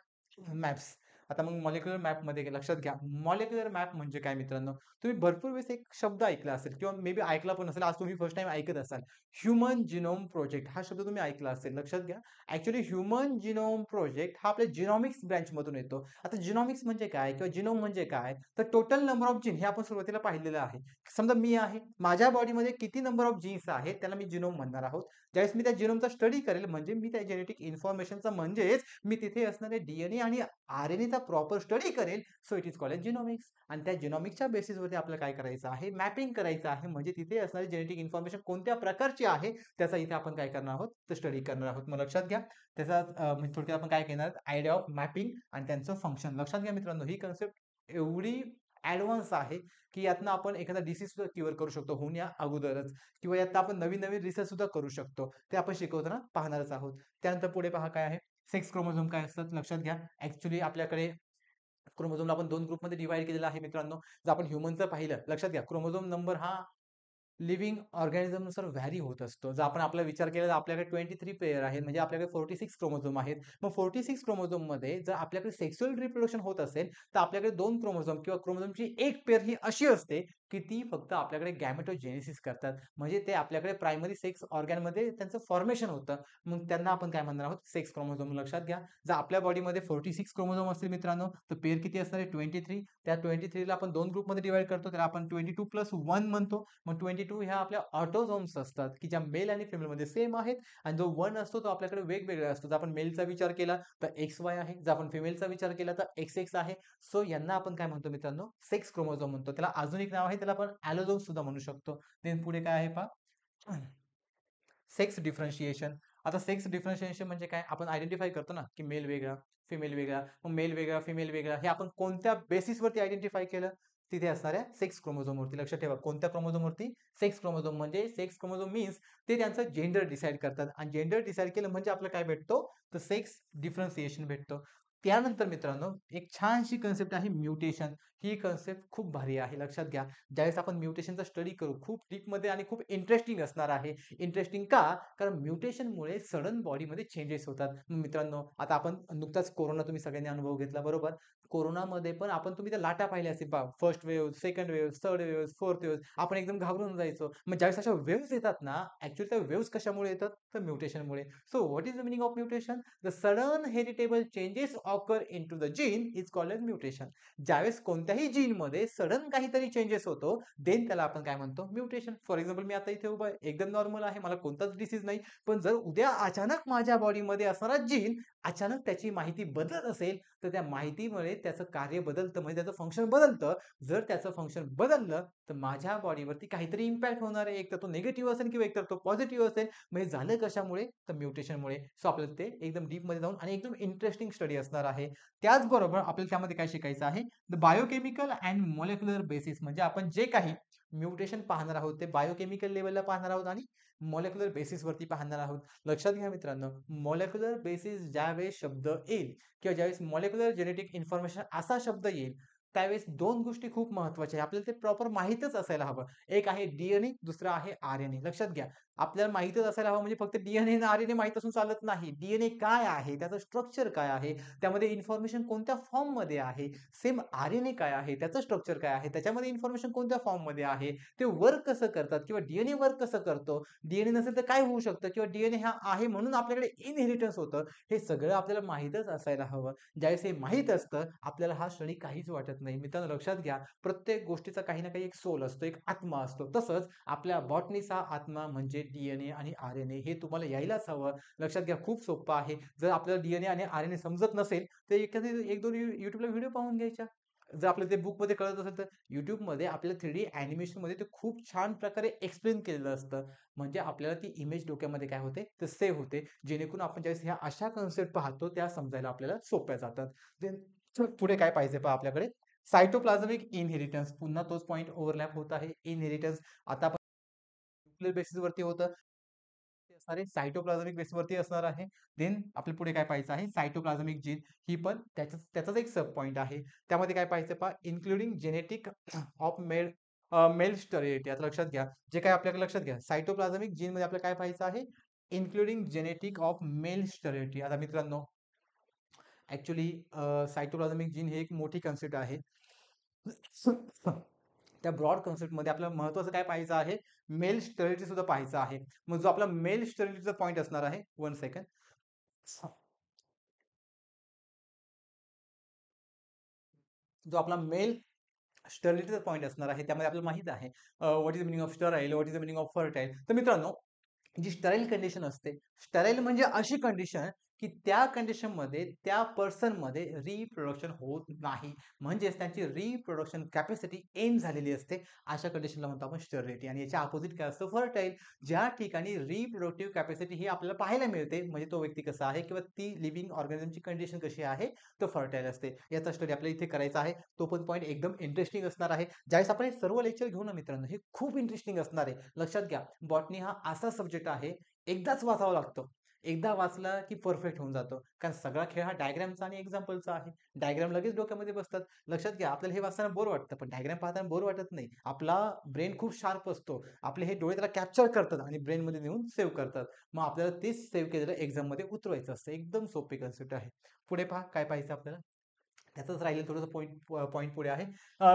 maps. आता मग मॉलिक्युलर मॅपमध्ये लक्षात घ्या, मॉलिक्युलर मॅप म्हणजे काय मित्रांनो? तुम्ही भरपूर वेळेस एक शब्द ऐकला असेल किंवा मे बी ऐकला पण नसेल. आज तुम्ही फर्स्ट टाईम ऐकत असाल. ह्युमन जिनोम प्रोजेक्ट हा शब्द तुम्ही ऐकला असेल. लक्षात घ्या. ॲक्चुअली ह्युमन जिनोम प्रोजेक्ट हा आपल्या जिनॉमिक्स ब्रँचमधून येतो. आता जिनॉमिक्स म्हणजे काय किंवा जिनोम म्हणजे काय? तर टोटल नंबर ऑफ जीन हे आपण सुरुवातीला पाहिलेलं आहे. समजा मी आहे, माझ्या बॉडीमध्ये किती नंबर ऑफ जीन्स आहेत, त्याला मी जिनोम म्हणणार आहोत. ज्यावेळेस मी त्या जिनोमचा स्टडी करेल, म्हणजे मी त्या जेनेटिक इन्फॉर्मेशनचा म्हणजेच मी तिथे असणारे DNA आणि RNAचा प्रॉपर स्टडी करेल. So it is called as genomics. आणि त्या जिनोमिक्सच्या बेसिसवरती आपल्याला काय करायचं आहे? मॅपिंग करायचं आहे. म्हणजे तिथे असणारी जेनेटिक इन्फॉर्मेशन कोणत्या प्रकारची आहे, त्याचा इथे आपण काय करणार आहोत? तर स्टडी करणार आहोत. मग लक्षात घ्या. त्याचा म्हणजे थोडक्यात आपण काय घेणार? आयडिया ऑफ मॅपिंग आणि त्यांचं फंक्शन. लक्षात घ्या मित्रांनो, ही कन्सेप्ट एवढी ॲडव्हान्स आहे, की यातनं आपण एखादा डिसीज सुद्धा क्युअर करू शकतो होऊन या अगोदरच, किंवा यातनं आपण नवीन-नवीन रिसर्च सुद्धा करू शकतो. ते आपण शिकवताना पाहणारच आहोत. त्यानंतर पुढे पहा काय आहे? सेक्स क्रोमोझोम काय असतात? लक्षात घ्या. ॲक्चुअली आपल्याकडे क्रोमोझोमला आपण 2 ग्रुपमध्ये डिव्हाईड केलेलं आहे मित्रांनो. जर आपण ह्युमनचं पाहिलं, लक्षात घ्या क्रोमोझोम नंबर हा लिव्हिंग ऑर्गॅनिझमनुसार व्हॅरी होत असतो. जर आपण आपला विचार केला तर आपल्याकडे 23 पेअर आहेत, म्हणजे आपल्याकडे 46 क्रोमोझोम आहेत. मग 46 क्रोमोझोममध्ये जर आपल्याकडे सेक्शुअल रिप्रोडक्शन होत असेल, तर आपल्याकडे 2 क्रोमोझोम किंवा क्रोमोझोमची एक पेअर ही अशी असते, की ती फक्त आपल्याकडे गॅमेटोजेनेसिस करतात. म्हणजे ते आपल्याकडे प्रायमरी सेक्स ऑर्गॅनमध्ये त्यांचं फॉर्मेशन होतं. मग त्यांना आपण काय म्हणणार आहोत? Sex chromosome. लक्षात घ्या. जर आपल्या बॉडीमध्ये 46 क्रोमोझोम असतील मित्रांनो, तर पेअर किती असणार आहे? 23. त्या 23ला आपण 2 ग्रुपमध्ये डिव्हाईड करतो. त्याला आपण 22+1 म्हणतो. मग 22 ह्या आपल्या ऑटोझोम्स असतात, की ज्या मेल आणि फिमेलमध्ये सेम आहेत. आणि जो 1 असतो तो आपल्याकडे वेगवेगळा असतो. जर आपण मेलचा विचार केला तर XY आहे. जर आपण फिमेलचा विचार केला तर XX आहे. सो यांना आपण काय म्हणतो मित्रांनो? सेक्स क्रोमोझोम म्हणतो. त्याला अजून एक नाव आहे, त्याला आपण ॲलोझोम सुद्धा म्हणू शकतो. देन पुढे काय आहे पहा? Sex differentiation. आता सेक्स डिफरन्शिएशन म्हणजे काय? आपण आयडेंटिफाय करतो ना, की मेल वेगळा, फिमेल वेगळा. मग मेल वेगळा, फिमेल वेगळा. हे आपण कोणत्या बेसिसवरती आयडेंटिफाय केलं? तिथे असणाऱ्या सेक्स क्रोमोझोमवरती. लक्षात ठेवा. कोणत्या क्रोमोझोमवरती? Sex chromosome. म्हणजे सेक्स क्रोमोझोम मीन्स ते त्यांचं जेंडर डिसाईड करतात. आणि जेंडर डिसाईड केलं म्हणजे आपल्याला काय भेटतो? तर सेक्स डिफरन्शिएशन भेटतो. त्यानंतर मित्रांनो, एक छानशी कन्सेप्ट आहे म्युटेशन. ही कन्सेप्ट खूप भारी आहे. लक्षात घ्या. ज्यावेळेस आपण म्युटेशनचा स्टडी करू, खूप डीपमध्ये आणि खूप इंटरेस्टिंग असणार आहे. इंटरेस्टिंग का? कारण म्युटेशनमुळे सडन बॉडीमध्ये चेंजेस होतात. मग मित्रांनो, आता आपण नुकताच कोरोना तुम्ही सगळ्यांनी अनुभव घेतला बरोबर. कोरोनामध्ये पण आपण तुम्ही त्या लाटा पाहिल्या असतील पहा. First wave, second wave, third wave, fourth wave. आपण एकदम घाबरून जायचो. मग ज्यावेळेस अशा वेव्हज येतात ना, ॲक्चुअली त्या वेव्हज कशामुळे येतात? तर म्युटेशनमुळे. So what is the meaning of mutation? The sudden heritable changes occur into the gene is called as mutation. ज्यावेळेस कोणत्याही जीनमध्ये सडन काहीतरी चेंजेस होतो, देन त्याला आपण काय म्हणतो? म्युटेशन. फॉर एक्झाम्पल मी आता इथे उभा आहे, एकदम नॉर्मल आहे, मला कोणताच डिसीज नाही. पण जर उद्या अचानक माझ्या बॉडीमध्ये असणारा जीन अचानक त्याची माहिती बदलत असेल, तर त्या माहितीमुळे त्याचं कार्य बदलतं म्हणजे त्याचं फंक्शन बदलतं. जर त्याचं फंक्शन बदललं, तर माझ्या बॉडीवरती काहीतरी इम्पॅक्ट होणार आहे. एक तर तो निगेटिव्ह असेल किंवा एकतर तो पॉझिटिव्ह असेल. म्हणजे झालं कशामुळे? तर म्युटेशनमुळे. सो आपल्याला ते एकदम डीपमध्ये जाऊन आणि एकदम इंटरेस्टिंग स्टडी असणार आहे. त्याचबरोबर आपल्याला त्यामध्ये काय शिकायचं आहे? The biochemical and molecular basis म्हणजे आपण जे काही म्युटेशन पाहणार आहोत, ते बायोकेमिकल लेव्हलला पाहणार आहोत आणि मॉलिक्युलर बेसिसवरती पाहणार आहोत. लक्षात घ्या मित्रांनो, मॉलिक्युलर बेसिस ज्यावेळेस शब्द येईल किंवा ज्यावेळेस मॉलिक्युलर जेनेटिक इन्फॉर्मेशन असा शब्द येईल, त्यावेळेस 2 गोष्टी खूप महत्त्वाच्या आहेत. आपल्याला ते प्रॉपर माहीतच असायला हवं. एक आहे डी दुसरं आहे आर लक्षात घ्या. आपल्याला माहीतच असायला हवं म्हणजे फक्त डी आणि आर माहीत असून चालत नाही. डी काय आहे? त्याचं स्ट्रक्चर काय आहे? त्यामध्ये इन्फॉर्मेशन कोणत्या फॉर्ममध्ये आहे? सेम आर काय आहे? त्याचं स्ट्रक्चर काय आहे? त्याच्यामध्ये इन्फॉर्मेशन कोणत्या फॉर्ममध्ये आहे? ते वर्क कसं करतात किंवा डी वर्क कसं करतो? डी नसेल तर काय होऊ शकतं? किंवा डी हा आहे म्हणून आपल्याकडे इनहेरिटन्स होतं. हे सगळं आपल्याला माहीतच असायला हवं. ज्यावेळेस हे माहीत असतं, आपल्याला हा क्षणी काहीच वाटत नाही. मित्रांनो लक्षात घ्या, प्रत्येक गोष्टीचा काही ना काही एक सोल असतो, एक आत्मा असतो. तसंच आपल्या बॉटनीचा आत्मा म्हणजे डी आणि आर हे तुम्हाला यायलाच हवं. लक्षात घ्या, खूप सोपं आहे. जर आपल्याला डी आणि आर समजत नसेल, तर एखादी 1-2 YouTubeला व्हिडिओ पाहून घ्यायच्या. जर आपल्याला ते बुकमध्ये कळत असेल, तर YouTubeमध्ये आपल्याला 3D ॲनिमेशनमध्ये ते खूप छान प्रकारे एक्सप्लेन केलेलं असतं. म्हणजे आपल्याला ती इमेज डोक्यामध्ये काय होते, तर सेव्ह होते. जेणेकरून आपण ज्यावेळेस ह्या अशा कन्सेप्ट पाहतो, त्या समजायला आपल्याला सोप्या जातात. देन पुढे काय पाहिजे पहा आपल्याकडे, सायटोप्लाझमिक इनहेरिटन्स. पुन्हा तोच पॉइंट ओव्हरलॅप होत आहे. इनहेरिटन्स आता आपण न्यूक्लियर बेसिसवरती होतं. ते असणार आहे सायटोप्लाझमिक बेसवरती असणार आहे. देन आपल्याला पुढे काय पाहायचं आहे, सायटोप्लाझमिक जीन ही पण त्याचाच एक सब पॉइंट आहे. त्यामध्ये काय पाहायचं पहा, including genetic of male sterility. आता लक्षात घ्या, जे काही आपल्याकडे लक्षात घ्या, सायटोप्लाझमिक जीनमध्ये आपल्याला काय पाहायचं आहे, including genetic of male sterility. आता मित्रांनो, ॲक्चुअली सायटोप्लाझमिक जीन ही एक मोठी कन्सेप्ट आहे. त्या ब्रॉड कन्सेप्टमध्ये आपल्याला महत्त्वाचं काय पाहायचं आहे, मेल स्टेरिलिटी सुद्धा पाहायचं आहे. मग जो आपला मेल स्टेरिलिटीचा पॉइंट असणार आहे, 1 सेकंड. जो आपला मेल स्टरिलिटीचा पॉइंट असणार आहे, त्यामध्ये आपल्याला माहीत आहे what is the meaning of sterile, what is the meaning of fertile. तर मित्रांनो, जी स्टराईल कंडिशन असते, स्टराईल म्हणजे अशी कंडिशन की त्या कंडिशनमध्ये त्या पर्सनमध्ये रिप्रोडक्शन होत नाही. म्हणजेच त्यांची रिप्रोडक्शन कॅपॅसिटी एंड झालेली असते. अशा कंडिशनला म्हणतो आपण स्टरिलिटी आणि याच्या अपोझिट काय असतं, फर्टाईल. ज्या ठिकाणी रिप्रोडक्टिव्ह कॅपॅसिटी ही आपल्याला पाहायला मिळते, म्हणजे तो व्यक्ती कसा आहे किंवा ती लिव्हिंग ऑर्गॅनिझमची कंडिशन कशी आहे, तो फर्टाईल असते. याचा स्टडी आपल्याला इथे करायचा आहे. तो पण पॉइंट एकदम इंटरेस्टिंग असणार आहे. ज्यावेळेस आपण हे सर्व लेक्चर घेऊ ना मित्रांनो, हे खूप इंटरेस्टिंग असणार आहे. लक्षात घ्या, बॉटनी हा असा सब्जेक्ट आहे, एकदाच वाचावा लागतो. एकदा वाचला की परफेक्ट होऊन जातो. कारण सगळा खेळ हा डायग्रामचा आणि एक्झाम्पलचा आहे. डायग्राम लगेच डोक्यामध्ये बसतात. लक्षात घ्या, आपल्याला हे वाचताना बोर वाटतं, पण डायग्राम पाहताना बोर वाटत नाही. आपला ब्रेन खूप शार्प असतो. आपले हे डोळे त्याला कॅप्चर करतात आणि ब्रेनमध्ये नेऊन सेव्ह करतात. मग आपल्याला तेच सेव्ह केलेलं एक्झाममध्ये उतरवायचं असतं. एकदम सोपी कन्सेप्ट आहे. पुढे पहा काय पाहायचं आपल्याला. त्याचंच राहिलेलं थोडंसं पॉइंट पुढे आहे.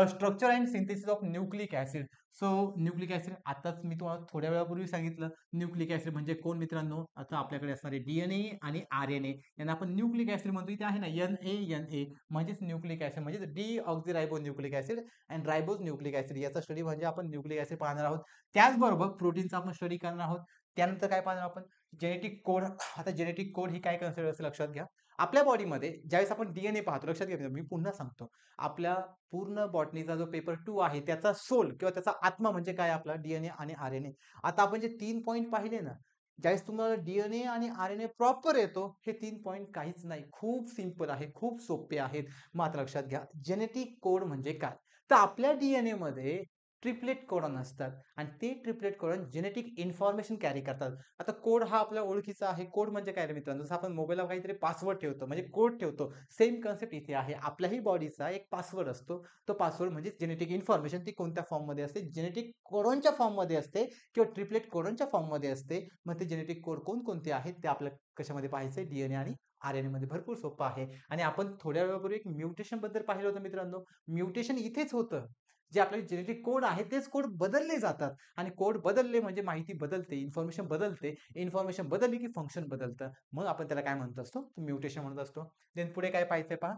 Structure and synthesis of nucleic acid. So nucleic acid आताच मी तुम्हाला थोड्या वेळापूर्वी सांगितलं. न्यूक्लिक ॲसिड म्हणजे कोण मित्रांनो? आता आपल्याकडे असणारे डी आणि आर यांना आपण न्यूक्लिक ॲसिड म्हणतो. इथे आहे ना NA म्हणजेच न्यूक्लिक ॲसिड म्हणजेच deoxyribo nucleic acid and ribose nucleic acid. याचा स्टडी म्हणजे आपण न्यूक्लिक ॲसिड पाहणार आहोत. त्याचबरोबर प्रोटीनचा आपण स्टडी करणार आहोत. त्यानंतर काय पाहणार आपण? Genetic code. आता जेनेटिक कोड ही काय कन्सिडर असते लक्षात घ्या. आपल्या बॉडीमध्ये ज्यावेळेस आपण पाहतो, लक्षात घ्या मी पुन्हा सांगतो. आपल्या पूर्ण बॉटनीचा जो पेपर 2 आहे, त्याचा सोल किंवा त्याचा आत्मा म्हणजे काय आपला डी आणि आर आता आपण जे 3 पॉइंट पाहिले ना, ज्यावेळेस तुम्हाला डी आणि आर प्रॉपर येतो, हे 3 पॉइंट काहीच नाही. खूप सिंपल आहे, खूप सोपे आहेत. मात्र लक्षात घ्या, जेनेटिक कोड म्हणजे काय? तर आपल्या मध्ये ट्रिपलेट कोडॉन असतात आणि ते triplet codon genetic information carry करतात. आता कोड हा आपल्या ओळखीचा आहे. कोड म्हणजे काय रे मित्रांनो? जसं आपण मोबाईलला काहीतरी पासवर्ड ठेवतो, म्हणजे कोड ठेवतो. सेम कन्सेप्ट इथे आहे. आपल्याही बॉडीचा एक पासवर्ड असतो. तो पासवर्ड म्हणजे जेनेटिक इन्फॉर्मेशन. ती कोणत्या फॉर्ममध्ये असते? जेनेटिक कोडॉनच्या फॉर्ममध्ये असते किंवा ट्रिपलेट कोडॉनच्या फॉर्ममध्ये असते. मग ते जेनेटिक कोड कोणकोणते आहेत ते आपल्याला कशामध्ये पाहायचंय? आणि मध्ये भरपूर सोपं आहे. आणि आपण थोड्या वेळापूर्वी एक म्युटेशन बद्दल पाहिलं होतं मित्रांनो. म्युटेशन इथेच होतं. जे आपले जेनेटिक कोड आहे तेच कोड बदलले जातात आणि कोड बदलले म्हणजे माहिती बदलते, इन्फॉर्मेशन बदलते. इन्फॉर्मेशन बदलली की फंक्शन बदलतं. मग आपण त्याला काय म्हणत असतो? म्युटेशन म्हणत असतो. देन पुढे काय पाहायचंय पहा.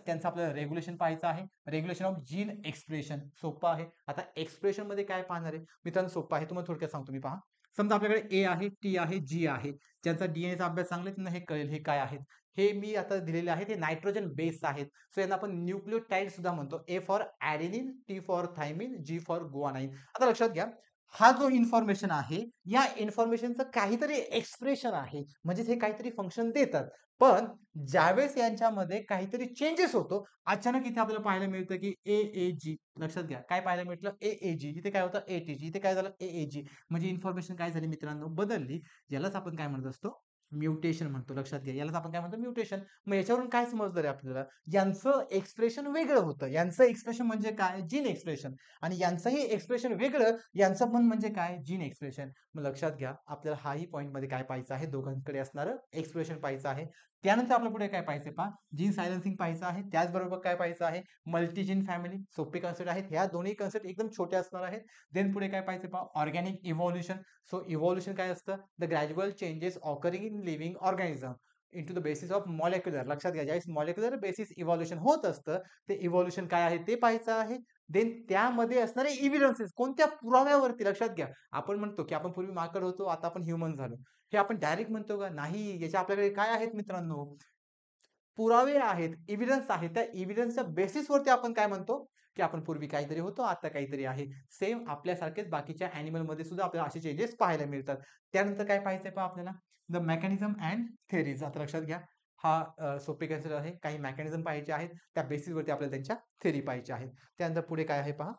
त्यांचं आपल्याला रेग्युलेशन पाहायचं आहे. रेग्युलेशन ऑफ जीन एक्सप्रेशन सोपं आहे. आता एक्सप्रेशन मध्ये काय पाहणार आहे मित्रांनो? सोपं आहे, तुम्हाला थोडक्यात सांगतो मी पहा. समजा आपल्याकडे ए आहे, टी आहे, जी आहे. ज्यांचा डीएनएचा अभ्यास चांगला आहे त्यांना हे कळेल हे काय आहेत. हे मी आता दिलेले आहे ते नायट्रोजन बेस आहेत. सो यांना आपण न्यूक्लियोटाइड सुद्धा म्हणतो. A for adenine, T for thymine, G for guanine. आता लक्षात घ्या, हा जो इन्फॉर्मेशन आहे, या इन्फॉर्मेशनचं काहीतरी एक्सप्रेशन आहे. म्हणजे हे काहीतरी फंक्शन देतात. पण ज्यावेळेस यांच्यामध्ये काहीतरी चेंजेस होतो, अचानक इथे आपल्याला पाहायला मिळतं की ए-ए-जी. लक्षात घ्या, काय पाहायला म्हटलं? ए-ए-जी. इथे काय होतं? ए-टी-जी. इथे काय झालं? ए-ए-जी. म्हणजे इन्फॉर्मेशन काय झाली मित्रांनो? बदलली. यालाच आपण काय म्हणत असतो? म्युटेशन म्हणतो. लक्षात घ्या. यालाच आपण काय म्हणतो? म्युटेशन. मग याच्यावरून काय समजलं रे आपल्याला? यांचं एक्सप्रेशन वेगळं होतं. यांचं एक्सप्रेशन म्हणजे काय? Gene expression. आणि यांचंही एक्सप्रेशन वेगळं, यांचं पण म्हणजे काय? Gene expression. मग लक्षात घ्या, आपल्याला हाही पॉईंटमध्ये काय पाहायचं आहे? दोघांकडे असणारं एक्सप्रेशन पाहायचं आहे. त्यानंतर आपल्या पुढे काय पाहायचं पहा? जीन सायलेन्सिंग पाहायचं आहे. त्याचबरोबर काय पाहायचं आहे? मल्टीजीन फॅमिली. सोपे कन्सेप्ट आहेत. ह्या दोन्ही कन्सेप्ट एकदम छोटे असणार आहेत. देन पुढे काय पाहायचं पहा? Organic evolution. सो इव्हॉल्युशन काय असतं? The gradual changes occurring in living organism into the basis of molecular. लक्षात घ्या, ज्यावेळेस मॉलिक्युलर बेसिस इव्हॉल्युशन होत असतं, ते इव्हॉल्युशन काय आहे ते पाहायचं आहे. देन त्यामध्ये असणारे इव्हिडन्सेस, कोणत्या पुराव्यावरती. लक्षात घ्या, आपण म्हणतो की आपण पूर्वी माकड होतो, आता आपण ह्युमन झालो. हे आपण डायरेक्ट म्हणतो का? नाही. याच्या आपल्याकडे काय आहेत मित्रांनो? पुरावे आहेत, एव्हिडन्स आहे. त्या एव्हिडन्सच्या बेसिसवरती आपण काय म्हणतो, की आपण पूर्वी काहीतरी होतो, आता काहीतरी आहे. सेम आपल्यासारखेच बाकीच्या ॲनिमलमध्ये सुद्धा आपल्याला असे चेंजेस पाहायला मिळतात. त्यानंतर काय पाहायचंय पहा आपल्याला? The mechanism and theories. आता लक्षात घ्या, हा सोपे कन्सेप्ट आहे. काही मेकॅनिझम पाहायचे आहेत. त्या बेसिसवरती आपल्याला त्यांच्या थिअरी पाहायच्या आहेत. त्यानंतर पुढे काय आहे पहा?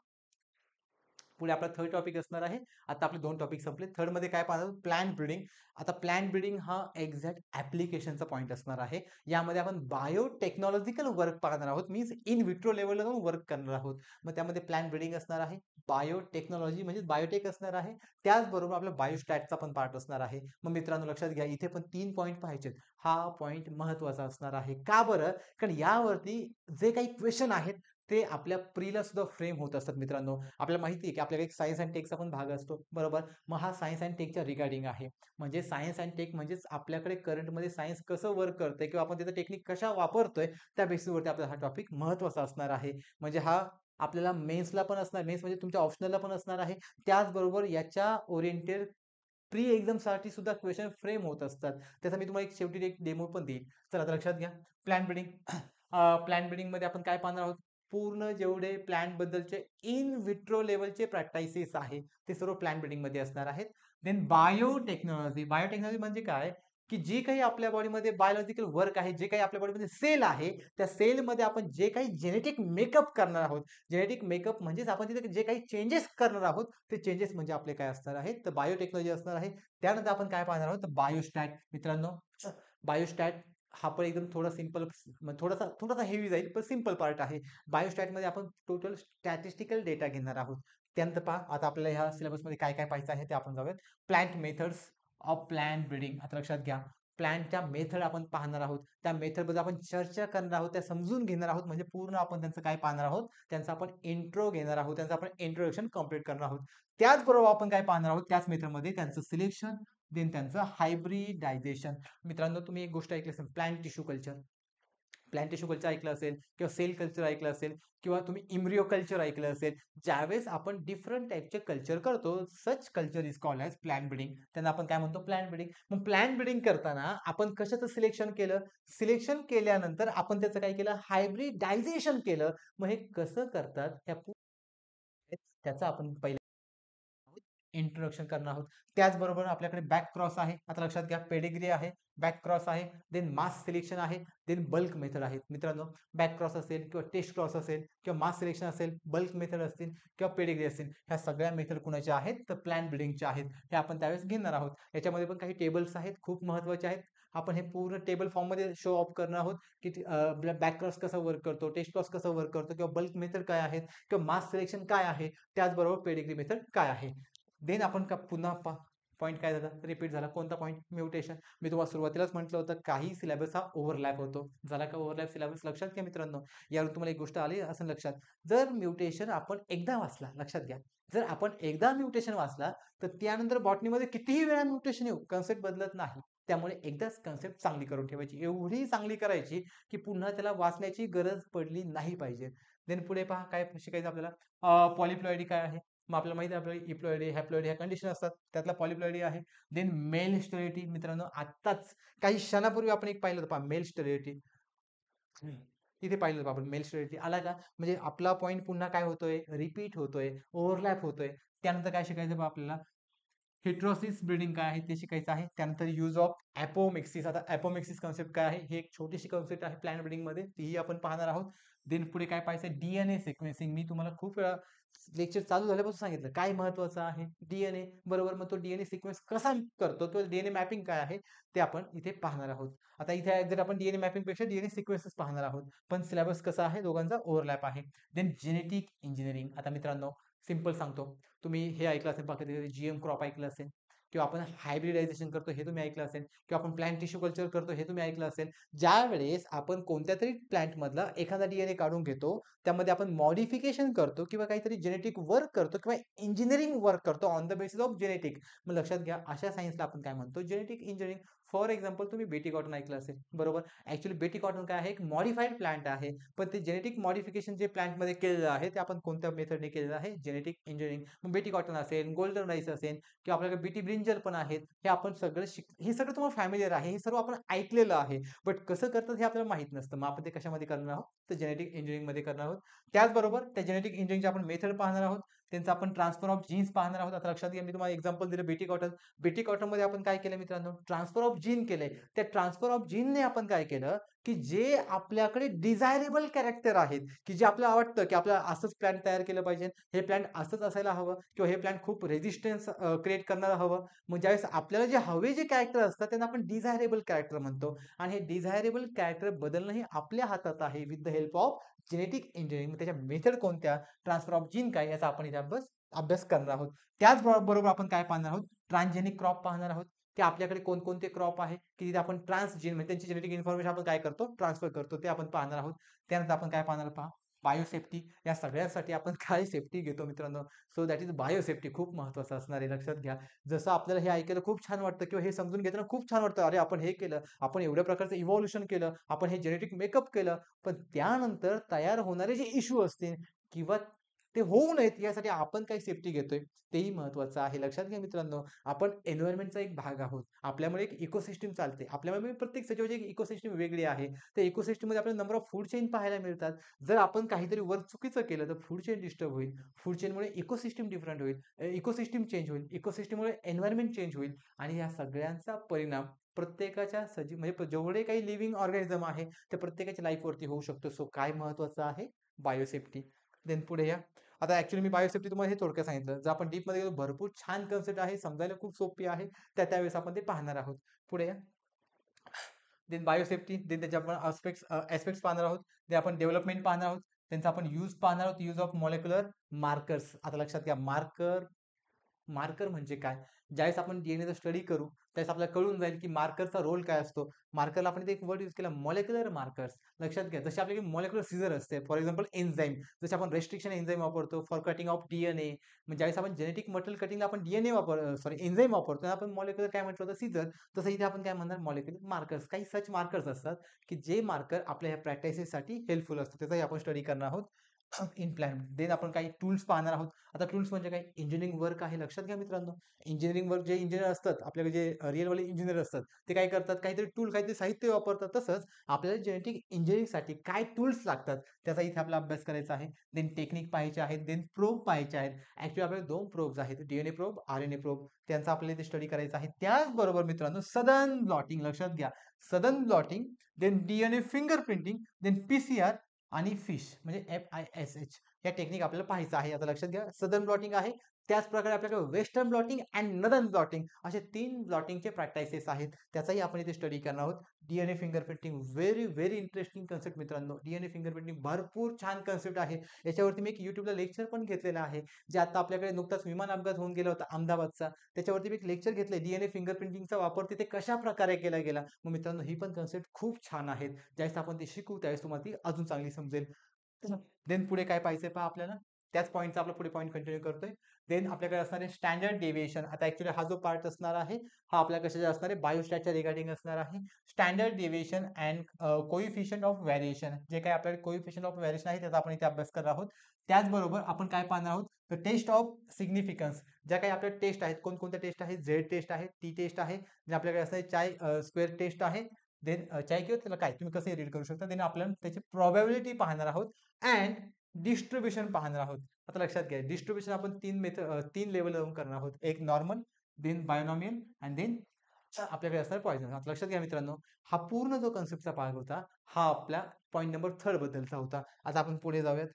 पुढे आपला थर्ड टॉपिक असणार आहे. आता आपले 2 टॉपिक संपले. थर्डमध्ये काय पाहणार आहोत? Plant breeding. आता प्लांट ब्रीडिंग हा एक्झॅक्ट ॲप्लिकेशनचा पॉइंट असणार आहे. यामध्ये आपण बायोटेक्नॉलॉजिकल वर्क पाहणार आहोत. मीन्स इन विट्रो लेव्हलला जाऊन वर्क करणार आहोत. मग त्यामध्ये प्लांट ब्रीडिंग असणार आहे. बायोटेक्नॉलॉजी म्हणजे बायोटेक असणार आहे. त्याचबरोबर आपला बायोस्टॅटचा पण पार्ट असणार आहे. मग मित्रांनो लक्षात घ्या, इथे पण 3 पॉइंट पाहायचेत. हा पॉइंट महत्त्वाचा असणार आहे. का बरं? कारण यावरती जे काही क्वेश्चन आहेत ते आपल्या प्रीला सुद्धा फ्रेम होत असतात मित्रांनो. आपल्याला माहिती आहे की आपल्याला एक सायन्स अँड टेकचा पण भाग असतो, बरोबर? मग हा सायन्स अँड टेकच्या रिगार्डिंग आहे. म्हणजे सायन्स अँड टेक म्हणजेच आपल्याकडे करंटमध्ये सायन्स कसं वर्क करतंय किंवा आपण त्याचं टेक्निक कशा वापरतोय, त्या बेसिसवरती आपल्याला हा टॉपिक महत्त्वाचा असणार आहे. म्हणजे हा आपल्याला मेन्सला पण असणार, मेन्स म्हणजे तुमच्या ऑप्शनलला पण असणार आहे. त्याचबरोबर याच्या ओरिएंटेड प्री एक्झामसाठी सुद्धा क्वेश्चन फ्रेम होत असतात. त्याचा मी तुम्हाला एक शेवटी एक डेमो पण देईल. चला आता लक्षात घ्या. Plan building. प्लॅन बिल्डिंगमध्ये आपण काय पाहणार आहोत? पूर्ण जेवढे प्लॅन बद्दलचे इन विट्रो लेव्हलचे प्रॅक्टिसेस आहे, ते सर्व प्लॅन बिल्डिंगमध्ये असणार आहेत. Then biotechnology. बायोटेक्नॉलॉजी म्हणजे काय? की जे काही आपल्या बॉडीमध्ये बायोलॉजिकल वर्क आहे, जे काही आपल्या बॉडीमध्ये सेल आहे, त्या सेलमध्ये आपण जे काही जेनेटिक मेकअप करणार आहोत, जेनेटिक मेकअप म्हणजेच आपण तिथे जे काही चेंजेस करणार आहोत, ते चेंजेस म्हणजे आपले काय असणार आहेत? तर बायोटेक्नॉलॉजी असणार आहे. त्यानंतर आपण काय पाहणार आहोत? तर बायोस्टॅट. मित्रांनो, बायोस्टॅट हा पण एकदम थोडा सिंपल, थोडासा थोडासा हेवी जाईल, पण सिंपल पार्ट आहे. बायोस्टॅटमध्ये आपण टोटल स्टॅटिस्टिकल डेटा घेणार आहोत. त्यानंतर पहा, आता आपल्याला ह्या सिलेबसमध्ये काय काय पाहायचं आहे ते आपण जाऊयात. Plant methods of plant breeding. आता लक्षात घ्या, प्लांटच्या मेथड आपण पाहणार आहोत. त्या मेथडबद्दल आपण चर्चा करणार आहोत, त्या समजून घेणार आहोत. म्हणजे पूर्ण आपण त्यांचं काय पाहणार आहोत? त्यांचा आपण इंट्रो घेणार आहोत, त्यांचं आपण इंट्रोडक्शन कंप्लीट करणार आहोत. त्याचबरोबर आपण काय पाहणार आहोत? त्याच मेथडमध्ये त्यांचं सिलेक्शन, देन त्यांचं हायब्रिडायझेशन. मित्रांनो, तुम्ही एक गोष्ट ऐकली असेल, plant tissue culture. Plant tissue culture ऐकलं असेल किंवा सेल कल्चर ऐकलं असेल किंवा तुम्ही इम्ब्रियो कल्चर ऐकलं असेल. ज्यावेळेस आपण डिफरंट टाईपचे कल्चर करतो, such culture is called as plant breeding. त्यांना आपण काय म्हणतो? Plant breeding. मग प्लांट ब्रीडिंग करताना आपण कशाचं सिलेक्शन केलं? सिलेक्शन केल्यानंतर आपण त्याचं काय केलं? हायब्रिडायझेशन केलं. मग हे कसं करतात? त्याचं आपण पहिलं इंट्रोडक्शन करणार आहोत. त्याचबरोबर आपल्याकडे बॅक क्रॉस आहे. आता लक्षात घ्या, पेडिग्री आहे, बॅक क्रॉस आहे, देन मास सिलेक्शन आहे, देन बल्क मेथड आहे. मित्रांनो, बॅक क्रॉस असेल किंवा टेस्ट क्रॉस असेल किंवा मास सिलेक्शन असेल, बल्क मेथड असतील किंवा पेडिग्री असेल, ह्या सगळ्या मेथड कुणाच्या आहेत? तर प्लॅन ब्रीडिंगच्या आहेत. हे आपण त्यावेळेस घेणार आहोत. याच्यामध्ये पण काही टेबल्स आहेत, खूप महत्त्वाचे आहेत. आपण हे पूर्ण टेबल फॉर्ममध्ये शो ऑफ करणार आहोत, की बॅक क्रॉस कसा वर्क करतो, टेस्ट क्रॉस कसा वर्क करतो किंवा बल्क मेथड काय आहेत किंवा मास सिलेक्शन काय आहे, त्याचबरोबर पेडिग्री मेथड काय आहे. देन आपण का पुन्हा पॉईंट काय झाला? रिपीट झाला. कोणता पॉईंट? म्युटेशन. मी तुम्हाला सुरुवातीलाच म्हटलं होतं, काही सिलेबस हा ओव्हरलॅप होतो. झाला का ओव्हरलॅप सिलेबस? लक्षात घ्या मित्रांनो. यावर तुम्हाला एक गोष्ट आली असेल लक्षात. जर म्युटेशन आपण एकदा वाचला, लक्षात घ्या, जर आपण एकदा म्युटेशन वाचला, तर त्यानंतर बॉटनीमध्ये कितीही वेळा म्युटेशन येऊ, कन्सेप्ट बदलत नाही. त्यामुळे एकदाच कन्सेप्ट चांगली करून ठेवायची. एवढी चांगली करायची, की पुन्हा त्याला वाचण्याची गरज पडली नाही पाहिजे. देन पुढे पहा काय शिकायचं आपल्याला? पॉलिप्लॉइडी काय आहे? मग आपल्याला माहिती आहे आपल्याला इप्लॉइडी हॅप्लॉइडी ह्या कंडिशन असतात, त्यातला पॉलिप्लॉइडी आहे. देन मेल स्टेरिलिटी मित्रांनो, आत्ताच काही क्षणापूर्वी आपण एक पाहिलं होतं मेल स्टेरिलिटी. तिथे पाहिलं होतं आपण मेल स्टेरिलिटी आला का, म्हणजे आपला पॉईंट पुन्हा काय होतोय, रिपीट होतोय, ओव्हरलॅप होतोय. त्यानंतर काय शिकायचं बा आपल्याला, हेट्रोसिस ब्रीडिंग काय आहे ते शिकायचं आहे. त्यानंतर यूज ऑफ ॲपोमिक्सिस. आता ॲपोमिक्सिस कन्सेप्ट काय आहे, ही एक छोटीशी कन्सेप्ट आहे प्लांट ब्रीडिंग मध्ये, तीही आपण पाहणार आहोत. देन पुढे काय पाहायचं, डीएनए सिक्वेन्सिंग. मी तुम्हाला खूप वेळा लेक्चर चालू झाल्यापासून सांगितलं काय महत्वाचं आहे डीएनए, बरोबर. मग तो डीएनए सिक्वेन्स कसा करतो, तो डीएनए मॅपिंग काय आहे ते आपण इथे पाहणार आहोत. आता इथे जर आपण डीएनए मॅपिंग पेक्षा डीएनए सिक्वेन्सेस पाहणार आहोत, पण सिलेबस कसा आहे, दोघांचा ओव्हरलॅप आहे. Then genetic engineering. आता मित्रांनो सिंपल सांगतो, तुम्ही हे ऐकलं असेल, बाकी जीएम क्रॉप ऐकलं असेल, किंवा आपण हायब्रिडायझेशन करतो हे तुम्ही ऐकलं असेल, किंवा आपण प्लांट टिश्यू कल्चर करतो हे तुम्ही ऐकलं असेल. ज्या वेळेस आपण कोणत्या तरी प्लांट मधला एखादा डीएनए काढून घेतो, त्यामध्ये आपण मॉडिफिकेशन करतो किंवा काहीतरी जेनेटिक वर्क करतो किंवा इंजिनिअरिंग वर्क करतो on the basis of genetic. मग लक्षात घ्या, अशा सायन्सला आपण काय म्हणतो, जेनेटिक इंजिनिअरिंग. फॉर एक्झाम्पल तुम्ही बेटी कॉटन ऐकलं असेल, बरोबर. ऍक्च्युली बेटी कॉटन काय आहे, एक मॉडिफाईड प्लांट आहे, पण ते जेनेटिक मॉडिफिकेशन जे प्लांटमध्ये केलेलं आहे ते आपण कोणत्या मेथडने केलेलं आहे, जेनेटिक इंजिनिअरिंग. मग बेटी कॉटन असेल, गोल्डन राईस असेल, किंवा आपल्याकडे बीटी ब्रिंजल पण आहेत. हे आपण सगळं हे सगळं तुम्हाला फॅमिलियर आहे, हे सर्व आपण ऐकलेलं आहे. बट कसं करतात हे आपल्याला माहित नसतं. मग आपण ते कशामध्ये करणार आहोत, तर जेनेटिक इंजिनिअरिंग मध्ये करणार आहोत. त्याचबरोबर त्या जेनेटिक इंजिनिअरिंगचे आपण मेथड पाहणार आहोत, त्यांचं आपण ट्रान्सफर ऑफ जीन्स पाहणार आहोत. आता लक्षात घ्या, मी तुम्हाला एक्झाम्पल दिलं बेटी कॉटन. बेटी कॉटन मध्ये आपण काय केलं मित्रांनो, ट्रान्सफर ऑफ जीन केले. त्या ट्रान्सफर ऑफ जीनने आपण काय केलं, की जे आपल्याकडे डिझायरेबल कॅरेक्टर आहेत, की जे आपल्याला आवडतं की आपल्याला असंच प्लॅन तयार केलं पाहिजे, हे प्लॅन असंच असायला हवं, किंवा हे प्लॅन खूप रेजिस्टन्स क्रिएट करणारं हवं. मग ज्यावेळेस आपल्याला जे हवे जे कॅरेक्टर असतात त्यांना आपण डिझायरेबल कॅरेक्टर म्हणतो. आणि हे डिझायरेबल कॅरेक्टर बदलणं हे आपल्या हातात आहे with the help of genetic engineering. त्याच्या मेथड कोणत्या, ट्रान्सफर ऑफ जीन काय, याचा आपण इथे अभ्यास करणार आहोत. त्याचबरोबर आपण काय पाहणार आहोत, ट्रान्सजेनिक क्रॉप पाहणार आहोत. की आपल्याकडे कोणकोणते क्रॉप आहे की तिथे आपण ट्रान्सजीन म्हणजे त्यांची जेनेटिक इन्फॉर्मेशन आपण काय करतो, ट्रान्सफर करतो, ते आपण पाहणार आहोत. त्यानंतर आपण काय पाहणार, पहा बायोसेफ्टी. या सगळ्यासाठी आपण काय सेफ्टी घेतो मित्रांनो, सो दॅट इज बायोसेफ्टी. खूप महत्वाचं असणार आहे, लक्षात घ्या. जसं आपल्याला हे ऐकायला खूप छान वाटतं किंवा हे समजून घेताना खूप छान वाटतं, अरे आपण हे केलं, आपण एवढ्या प्रकारचं इव्हॉल्युशन केलं, आपण हे जेनेटिक मेकअप केलं, पण त्यानंतर तयार होणारे जे इश्यू असतील किंवा ते होऊ नयेत यासाठी आपण काही सेफ्टी घेतोय, तेही महत्वाचं आहे. लक्षात घ्या मित्रांनो, आपण एन्व्हायरमेंटचा एक भाग आहोत. आपल्यामुळे एक इकोसिस्टम चालते. आपल्यामुळे प्रत्येक सजीवाची एक इकोसिस्टम वेगळी आहे. त्या इकोसिस्टम मध्ये आपल्याला नंबर ऑफ फूड चेन पाहायला मिळतात. जर आपण काहीतरी वर्क चुकीचं केलं तर फूड चेन डिस्टर्ब होईल. फूड चेनमुळे इकोसिस्टम डिफरंट होईल. इकोसिस्टम चेंज होईल. इकोसिस्टममुळे एन्व्हायरमेंट चेंज होईल. आणि या सगळ्यांचा परिणाम प्रत्येकाच्या सजीव म्हणजे जेवढे काही लिव्हिंग ऑर्गॅनिझम आहे त्या प्रत्येकाच्या लाईफवरती होऊ शकतो. सो काय महत्वाचं आहे, बायोसेफ्टी. देन पुढे या. आता ऍक्च्युली मी बायोसेफ्टी तुम्हाला हे थोडक्यात सांगितलं. जर आपण डीप मध्ये गेलो, भरपूर छान कन्सेप्ट आहे, समजायला खूप सोपी आहे. त्यावेळेस आपण ते पाहणार आहोत. पुढे या. देन बायोसेफ्टी, देन त्याचे आपण ऍस्पेक्ट्स पाहणार आहोत. ते आपण डेव्हलपमेंट पाहणार आहोत. त्यांचा आपण यूज पाहणार आहोत, यूज ऑफ मॉलिक्युलर मार्कर्स. आता लक्षात घ्या, मार्कर मार्कर म्हणजे काय? ज्यावेळेस आपण डीएनएचा स्टडी करू, त्यावेळेस आपल्याला कळून जाईल की मार्करचा रोल काय असतो. मार्करला आपण इथे एक वर्ड यूज केला, मॉलिक्युलर मार्कर्स. लक्षात घ्या, जसे आपल्याकडे मॉलिक्युलर सीझर असते, फॉर एक्झाम्पल एन्झाईम. जसे आपण रेस्ट्रिक्शन एन्झाईम वापरतो फॉर कटिंग ऑफ डीएनए. म्हणजे ज्यावेळेस आपण जेनेटिक मटेरियल कटिंगला आपण डीएनए सॉरी एन्झाईम वापरतो, त्याला आपण मॉलिक्युलर काय म्हटलं होतं, सीझर. तसं इथे आपण काय म्हणणार, मॉलिक्युलर मार्कर्स. काही सच मार्कर्स असतात की जे मार्कर आपल्या ह्या प्रॅक्टिसेससाठी हेल्पफुल असतात. त्याचाही आपण स्टडी करणार आहोत इन प्लॅन. देन आपण काही टूल्स पाहणार आहोत. आता टूल्स म्हणजे काय, इंजिनिअरिंग वर्क आहे. लक्षात घ्या मित्रांनो, इंजिनिअरिंग वर्क जे इंजिनियर असतात, आपल्याकडे जे रिअल वाले इंजिनियर असतात, ते काय करतात, काहीतरी टूल काहीतरी साहित्य वापरतात. तसंच आपल्याला जेनेटिक इंजिनिअरिंगसाठी काय टूल्स लागतात त्याचा इथे आपला अभ्यास करायचा आहे. देन टेक्निक पाहायचे आहेत, देन प्रोब पाहायचे आहेत. ऍक्च्युली आपल्याला 2 प्रोब्स आहेत, डीएनए प्रोब, आरएनए प्रोब. त्यांचा आपल्याला इथे स्टडी करायचा आहे. त्याचबरोबर मित्रांनो सदन ब्लॉटिंग, लक्षात घ्या, Southern blotting, then DNA fingerprinting, then PCR आणि फिश म्हणजे FISH. या टेक्निक आपल्याला पाहायचं आहे. आता लक्षात घ्या, सदर्न ब्लॉटिंग आहे. त्याच प्रकारे आपल्याकडे western blotting and northern blotting असे 3 ब्लॉटिंगचे प्रॅक्टिसेस आहेत. त्याचाही आपण इथे स्टडी करणार आहोत. DNA finger printing very very interesting concept मित्रांनो. डीएनए फिंगर प्रिंटिंग भरपूर छान कन्सेप्ट आहे. याच्यावरती मी एक युट्यूबला लेक्चर पण घेतलेलं आहे, जे आता आपल्याकडे नुकताच विमान अपघात होऊन गेला होता अहमदाबादचा. त्याच्यावरती मी एक लेक्चर घेतलंय, डीएनए फिंगर प्रिंटिंगचा वापर तिथे कशा प्रकारे केला गेला. मग मित्रांनो ही पण कन्सेप्ट खूप छान आहेत. ज्यावेळेस आपण ते शिकू त्यावेळेस तुम्हाला ती अजून चांगली समजेल. देन पुढे काय पाहायचंय पहा आपल्याला, त्याच पॉईंटचा आपला पुढे पॉईंट कंटिन्यू करतोय. देन आपल्याकडे असणार आहे स्टँडर्ड डेव्हिएशन. आता ऍक्च्युली हा जो पार्ट असणार आहे हा आपल्या कशाचा असणार आहे, बायोस्टॅटच्या रिगार्डिंग असणार आहे. Standard deviation and coefficient of variation, जे काही आपल्याकडे कोइफिशियंट ऑफ व्हेरिएशन आहे त्याचा आपण इथे अभ्यास करणार आहोत. त्याचबरोबर आपण काय पाहणार आहोत, तर टेस्ट ऑफ सिग्निफिकन्स. ज्या काही आपल्या टेस्ट आहेत, कोणकोणत्या टेस्ट आहेत, झेड टेस्ट आहे, टी टेस्ट आहे, जे आपल्याकडे असणार चाय स्क्वेअर टेस्ट आहे. देन चाय किंवा त्याला काय तुम्ही कसं रीड करू शकता. देन आपण त्याची प्रोबॅबिलिटी पाहणार आहोत अँड डिस्ट्रीब्युशन पाहणार आहोत. आता लक्षात घ्या, डिस्ट्रीब्युशन आपण तीन लेवलवरून करणार आहोत. एक normal, then binomial and then आपल्याकडे असणार पॉइजन. आता लक्षात घ्या मित्रांनो, हा पूर्ण जो कन्सेप्टचा भाग होता हा आपल्या पॉईंट नंबर 3 बद्दलचा होता. आता आपण पुढे जाऊयात.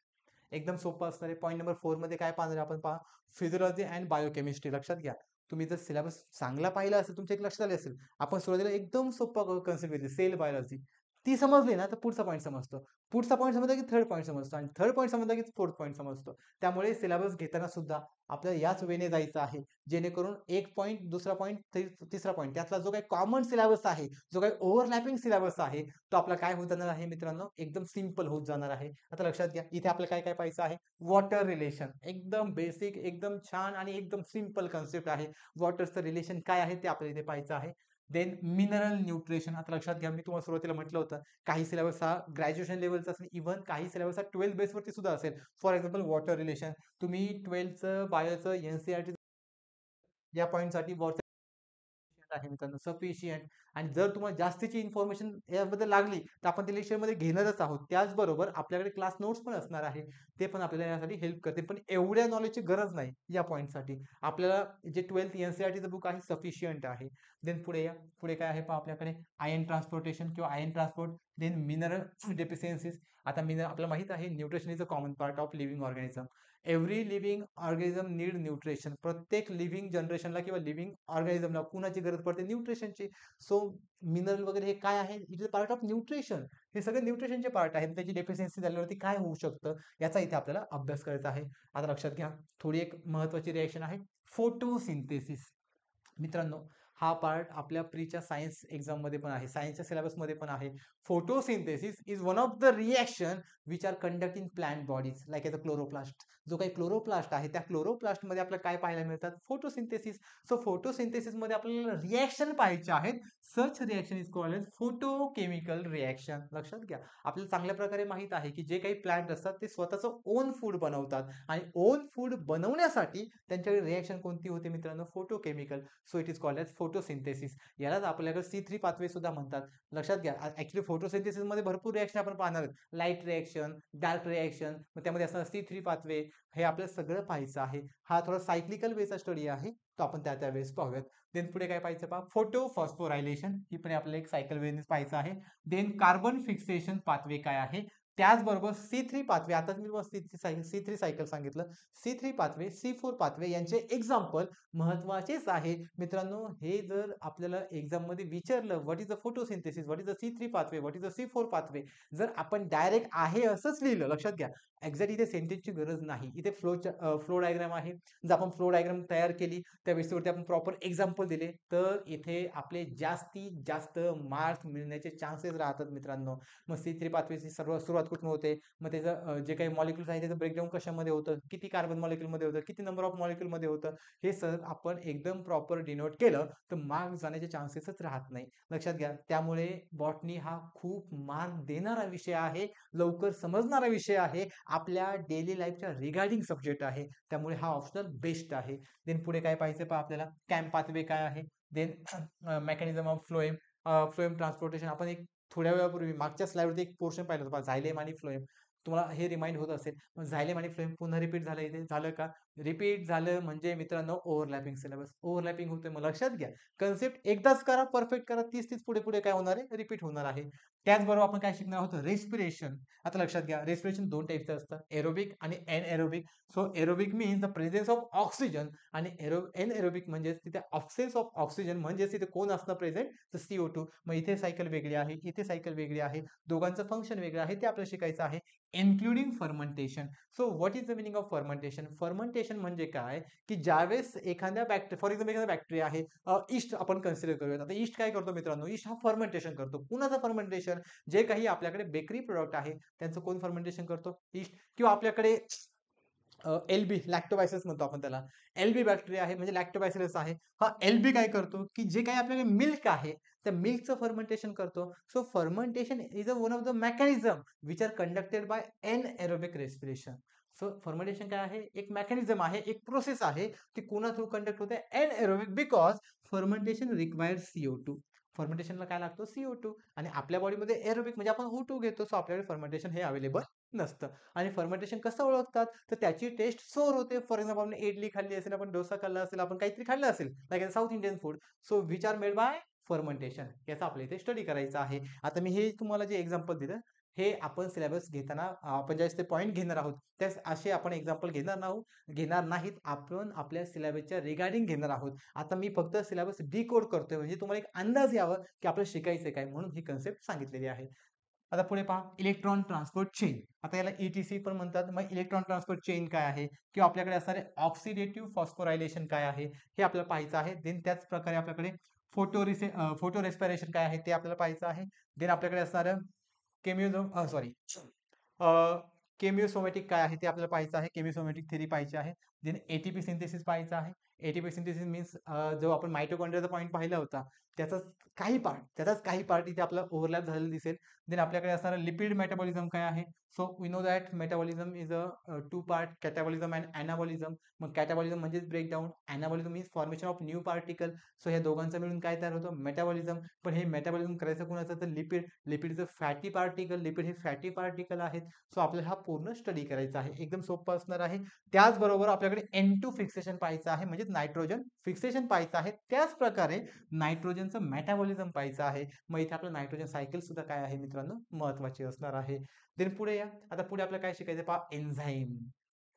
एकदम सोपं असणार आहे. पॉईंट नंबर 4 मध्ये काय पाहणार आहे आपण, पहा फिजिओलॉजी अँड बायोकेमिस्ट्री. लक्षात घ्या, तुम्ही जर सिलेबस चांगला पाहिला असेल, तुमच्या एक लक्षात आले असेल, आपण सुरुवातीला एकदम सोपा कन्सेप्ट घेतली सेल बायोलॉजी. ती समजली ना तर पुढचा पॉईंट समजतो, पुढचा पॉईंट समजला की थर्ड पॉईंट समजतो, आणि थर्ड पॉईंट समजला की फोर्थ पॉईंट समजतो. त्यामुळे सिलेबस घेताना सुद्धा आपल्याला याच वेने जायचं आहे, जेणेकरून एक पॉईंट, दुसरा पॉईंट, तिसरा पॉईंट, त्यातला जो काही कॉमन सिलेबस आहे, जो काही ओव्हरलॅपिंग सिलेबस आहे, तो आपला काय होत जाणार आहे मित्रांनो, एकदम सिंपल होत जाणार आहे. आता लक्षात घ्या, इथे आपल्याला काय काय पाहायचं आहे, वॉटर रिलेशन. एकदम बेसिक, एकदम छान आणि एकदम सिंपल कन्सेप्ट आहे. वॉटरचं रिलेशन काय आहे ते आपल्याला इथे पाहायचं आहे. Then mineral nutrition. आता लक्षात घ्या, मी तुम्हाला सुरुवातीला म्हटलं होतं, काही सिलेबस हा ग्रॅज्युएशन लेवलचा असेल, इव्हन काही सिलेबस हा 12th बेसवरती सुद्धा असेल. फॉर एक्झाम्पल वॉटर रिलेशन, तुम्ही 12th बायोचं एनसीईआरटी या पॉईंटसाठी आहे मित्रांनो, सफिशियंट. आणि जर तुम्हाला जास्तीची इन्फॉर्मेशन याबद्दल लागली तर आपण ते लेक्चरमध्ये घेणारच आहोत. त्याचबरोबर आपल्याकडे क्लास नोट्स पण असणार आहे, ते पण आपल्याला यासाठी हेल्प करते. पण एवढ्या नॉलेजची गरज नाही या पॉईंटसाठी. आपल्याला जे 12th एनसीईआरटीचं बुक आहे सफिशियंट आहे. देन पुढे या, पुढे काय आहे पहा आपल्याकडे, आयन ट्रान्सपोर्टेशन किंवा ion transport. Then mineral deficiencies. आता आपल्याला माहित आहे nutrition is a common part of living organism. Every living organism need nutrition. प्रत्येक लिव्हिंग जनरेशनला किंवा लिव्हिंग ऑर्गॅनिझमला कुणाची गरज पडते, न्यूट्रिशनची. सो मिनरल वगैरे हे काय आहे, it is part of nutrition. हे सगळे न्यूट्रिशनचे पार्ट आहेत. त्याची डेफिशियन्सी झाल्यावरती काय होऊ शकतं याचा इथे आपल्याला अभ्यास करायचा आहे. आता लक्षात घ्या, थोडी एक महत्वाची रिएक्शन आहे, फोटोसिंथेसिस. मित्रांनो, हा पार्ट आपल्या प्रीच्या सायन्स एक्झाम मध्ये पण आहे, सायन्सच्या सिलेबस मध्ये पण आहे. Photosynthesis is one of the reaction which are conduct in plant bodies like as a chloroplast. जो काही क्लोरोप्लास्ट आहे त्या क्लोरोप्लास्ट मध्ये आपल्याला काय पाहायला मिळतात, फोटोसिंथेसिस. सो फोटोसिंथेसिस मध्ये आपल्याला रिएक्शन पाहायचे आहेत. Such reaction is called as photochemical reaction. लक्षात घ्या, आपल्याला चांगल्या प्रकारे माहित आहे की जे काही प्लांट असतात ते स्वतःचं ओन फूड बनवतात, आणि ओन फूड बनवण्यासाठी त्यांच्याकडे रिएक्शन कोणती होते मित्रांनो, photochemical. So it is called as photosynthesis. यालाच आपल्याकडे C3 पाथवे सुद्धा म्हणतात. लक्षात घ्या, ऍक्च्युली फोटोसिंथेसिस मध्ये भरपूर रिएक्शन आपण पाहणार आहोत. लाईट रिएक्शन, डार्क रिएक्शन, मग त्यामध्ये असणार C3 पाथवे, हे आपल्याला सगळं पाहायचं आहे. हा थोडा सायक्लिकल वेचा स्टडी आहे, तो आपण त्या वेळेस पाहूयात. देन पुढे काय पाहायचं पहा, फोटो फॉस्फोरायलेशन. ही पण आपल्याला एक सायकल वेनेस पाहायचं आहे. देन कार्बन फिक्सेशन पाथवे काय आहे, त्याचबरोबर C3 पाथवे. आता मी C3 सायकल सांगितलं, C3 पाथवे, C4 पाथवे यांचे एक्झाम्पल महत्वाचेच आहे मित्रांनो. हे जर आपल्याला एक्झाम मध्ये विचारलं, what is the photosynthesis, what is the C3 pathway, what is the C4 pathway, जर आपण डायरेक्ट आहे असंच लिहिलं, लक्षात घ्या, एक्झॅक्ट इथे सेंटेन्सची गरज नाही. इथे फ्लो डायग्राम आहे. जर आपण फ्लो डायग्राम तयार केली, त्या बेसिसवरती आपण प्रॉपर एक्झाम्पल दिले, तर इथे आपले जास्तीत जास्त मार्क्स मिळण्याचे चान्सेस राहतात मित्रांनो. मग C3 पाथवेची सुरुवात कुठून होते, मग त्याचं जे काही मॉलिक्युल्स आहे त्याचं ब्रेकडाऊन कशामध्ये होतं, किती कार्बन मॉलिक्युल मध्ये होतं, किती नंबर ऑफ मॉलिक्युल मध्ये होतं, हे सर आपण एकदम प्रॉपर डिनोट केलं तर मार्क्स जाण्याचे चान्सेसच राहत नाही. लक्षात घ्या, त्यामुळे बॉटनी हा खूप मार्क देणारा विषय आहे, लवकर समजणारा विषय आहे, आपल्या डेली लाईफच्या रिगार्डिंग सब्जेक्ट आहे. त्यामुळे हा ऑप्शनल बेस्ट आहे. देन पुढे काय पाहिजे पहा आपल्याला, कॅम्प पाथवे काय आहे. Then mechanism of phloem, phloem transportation. आपण एक थोड्या वेळापूर्वी मागच्या स्लाइडवरती एक पोर्शन पाहिलं होतं, झायलेम आणि फ्लोएम. तुम्हाला हे रिमाइंड होत असेल. मग झायलेम आणि फ्लोएम पुन्हा रिपीट झालं, इथे झालं का, रिपीट झालं म्हणजे मित्रांनो ओव्हरलॅपिंग सिलेबस, ओव्हरलॅपिंग होते. मग लक्षात घ्या, कन्सेप्ट एकदाच करा, परफेक्ट करा, तीच तीच पुढे पुढे काय होणार आहे, रिपीट होणार आहे. त्याचबरोबर आपण काय शिकणार आहोत, रेस्पिरेशन. आता लक्षात घ्या, रेस्पिरेशन दोन टाईपचं असतं, एरोबिक आणि anaerobic. So aerobic means the presence of oxygen, आणि एनएरोबिक म्हणजे तिथे ऑब्सेन्स ऑफ ऑक्सिजन, म्हणजे तिथे कोण असणं प्रेझेंट, तर CO2. मग इथे सायकल वेगळी आहे, इथे सायकल वेगळी आहे, दोघांचं फंक्शन वेगळं आहे, ते आपल्याला शिकायचं आहे. Including fermentation. So what is the meaning of fermentation. Fermentation म्हणजे काय, की ज्यावेळेस एखाद्या बॅक्टेरिया, फॉर एक्झाम्पल एखादा बॅक्टेरिया आहे, ईस्ट आपण कन्सिडर करूयात. आता ईस्ट काय करतो मित्रांनो, ईस्ट हा फर्मेंटेशन करतो. कुणाचं फर्मेंटेशन, जे काही आपल्याकडे बेकरी प्रोडक्ट आहे त्यांचं कोण फर्मेंटेशन करतो, ईस्ट. किंवा आपल्याकडे एलबी लॅक्टोबॅसिलस म्हणतो आपण त्याला. एलबी बॅक्टेरिया आहे म्हणजे लॅक्टोबॅसिलस आहे. हा एलबी काय करतो, की जे काही आपल्याकडे मिल्क आहे, त्या मिल्कचं फर्मेंटेशन करतो. So fermentation is one of the mechanism which are conducted by anaerobic respiration. So fermentation काय आहे, एक मेकॅनिझम आहे, एक प्रोसेस आहे, ती कोणा थ्रू कंडक्ट होते, anaerobic, because fermentation required CO2. फर्मेंटेशनला काय लागतो, CO2, आणि आपल्या बॉडीमध्ये एरोबिक म्हणजे आपण O2 घेतो. सो आपल्याकडे फर्मेंटेशन हे अवेलेबल नसतं. आणि फर्मेंटेशन कसं ओळखतात, तर त्याची टेस्ट सोर होते. फॉर एक्झाम्पल आपण इडली खाल्ली असेल, आपण डोसा खाल्ला असेल, आपण काहीतरी खाल्लं असेल like south Indian food, so which are made by fermentation. याचा आपल्या इथे स्टडी करायचा आहे. आता मी हे तुम्हाला जे एक्झाम्पल दिलं, हे आपण सिलेबस घेताना आपण ज्यावेळेस ते पॉईंट घेणार आहोत त्यास असे आपण एक्झाम्पल घेणार नाहीत. आपण आपल्या सिलेबसच्या रिगार्डिंग घेणार आहोत. आता मी फक्त सिलेबस डिकोड करतोय म्हणजे तुम्हाला एक अंदाज यावं की आपल्याला शिकायचं काय, म्हणून ही कन्सेप्ट सांगितलेली आहे. आता पुढे पहा, इलेक्ट्रॉन ट्रान्सपोर्ट चेन. आता याला ETC पण म्हणतात. मग इलेक्ट्रॉन ट्रान्सपोर्ट चेन काय आहे, किंवा आपल्याकडे असणारे ऑक्सिडेटिव्ह फॉस्फोरायलेशन काय आहे, हे आपल्याला पाहायचं आहे. देन त्याच प्रकारे आपल्याकडे फोटो रेस्पिरेशन काय आहे ते आपल्याला पाहायचं आहे. देन आपल्याकडे असणारं केमिओ सॉरी केमिओसोमॅटिक काय आहे ते आपल्याला पाहायचं आहे. केमिओसोमॅटिक थेरी पाहायची आहे. देन एटीपी सिंथेसिस पाहायचं आहे. एटीपी सिंथेसिस मीन्स जो आपण मायटोकॉन्ड्रियाचा पॉईंट पाहिला होता, त्याचाच काही पार्ट इथे आपला ओव्हरलॅप झालेला दिसेल. देन आपल्याकडे असणारं लिपिड मेटाबॉलिझम काय आहे. So we know that metabolism is two part, catabolism and anabolism. मग कॅटाबॉलिझम म्हणजेच breakdown, anabolism means formation of new particle. So ह्या दोघांचं मिळून काय तयार होतं, मेटाबॉलिझम. पण हे मेटाबॉलिझम करायचं कोणाचं, तर लिपिडचं फॅटी पार्टिकल. लिपिड हे फॅटी पार्टिकल आहेत. सो आपल्याला हा पूर्ण स्टडी करायचा आहे. एकदम सोपं असणार आहे. त्याचबरोबर आपल्याकडे N2 फिक्सेशन पाहायचं आहे, म्हणजे नायट्रोजन फिक्सेशन पाहायचं आहे. त्याच प्रकारे नायट्रोजनचं मेटाबॉलिझम पाहायचं आहे. मग इथे आपलं नायट्रोजन सायकल सुद्धा काय आहे मित्रांनो, महत्वाची असणार आहे. देन पुढे या. आता पुढे आपल्याला काय शिकायचं पहा, एन्झाईम.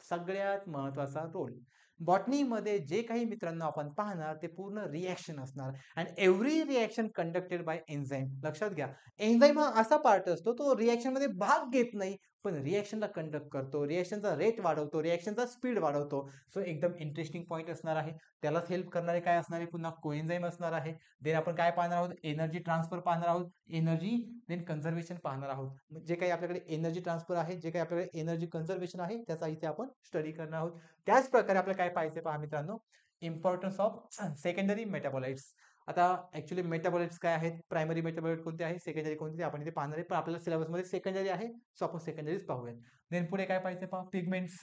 सगळ्यात महत्वाचा रोल. बॉटनीमध्ये जे काही मित्रांनो आपण पाहणार ते पूर्ण रिॲक्शन असणार, and every reaction conducted by enzyme. लक्षात घ्या, एन्झाईम हा असा पार्ट असतो तो रिॲक्शन मध्ये भाग घेत नाही, पण रिॲक्शनला कंडक्ट करतो, रिॲक्शनचा रेट वाढवतो, रिॲक्शनचा स्पीड वाढवतो. सो एकदम इंटरेस्टिंग पॉईंट असणार आहे. त्यालाच हेल्प करणारे काय असणार आहे, पुन्हा कोएन्झाईम असणार आहे. देन आपण काय पाहणार आहोत, एनर्जी ट्रान्सफर पाहणार आहोत, एनर्जी देन कन्झर्वेशन पाहणार आहोत. जे काही आपल्याकडे एनर्जी ट्रान्सफर आहे, जे काही आपल्याकडे एनर्जी कन्झर्वेशन आहे, त्याचा इथे आपण स्टडी करणार आहोत. त्याच प्रकारे आपल्याला काय पाहायचे पहा मित्रांनो, इम्पॉर्टन्स ऑफ सेकंडरी मेटाबॉलाइट्स. आता ऍक्च्युली मेटाबॉलाइट्स काय आहेत, प्रायमरी मेटाबॉलाइट कोणते आहे, सेकंडरी कोणते आपण इथे पाहणार आहे, पण आपल्याला सिलेबसमध्ये सेकंडरी आहे. सो आपण सेकंडरीज पाहूया. देन पुढे काय पाहिजे पहा, pigments.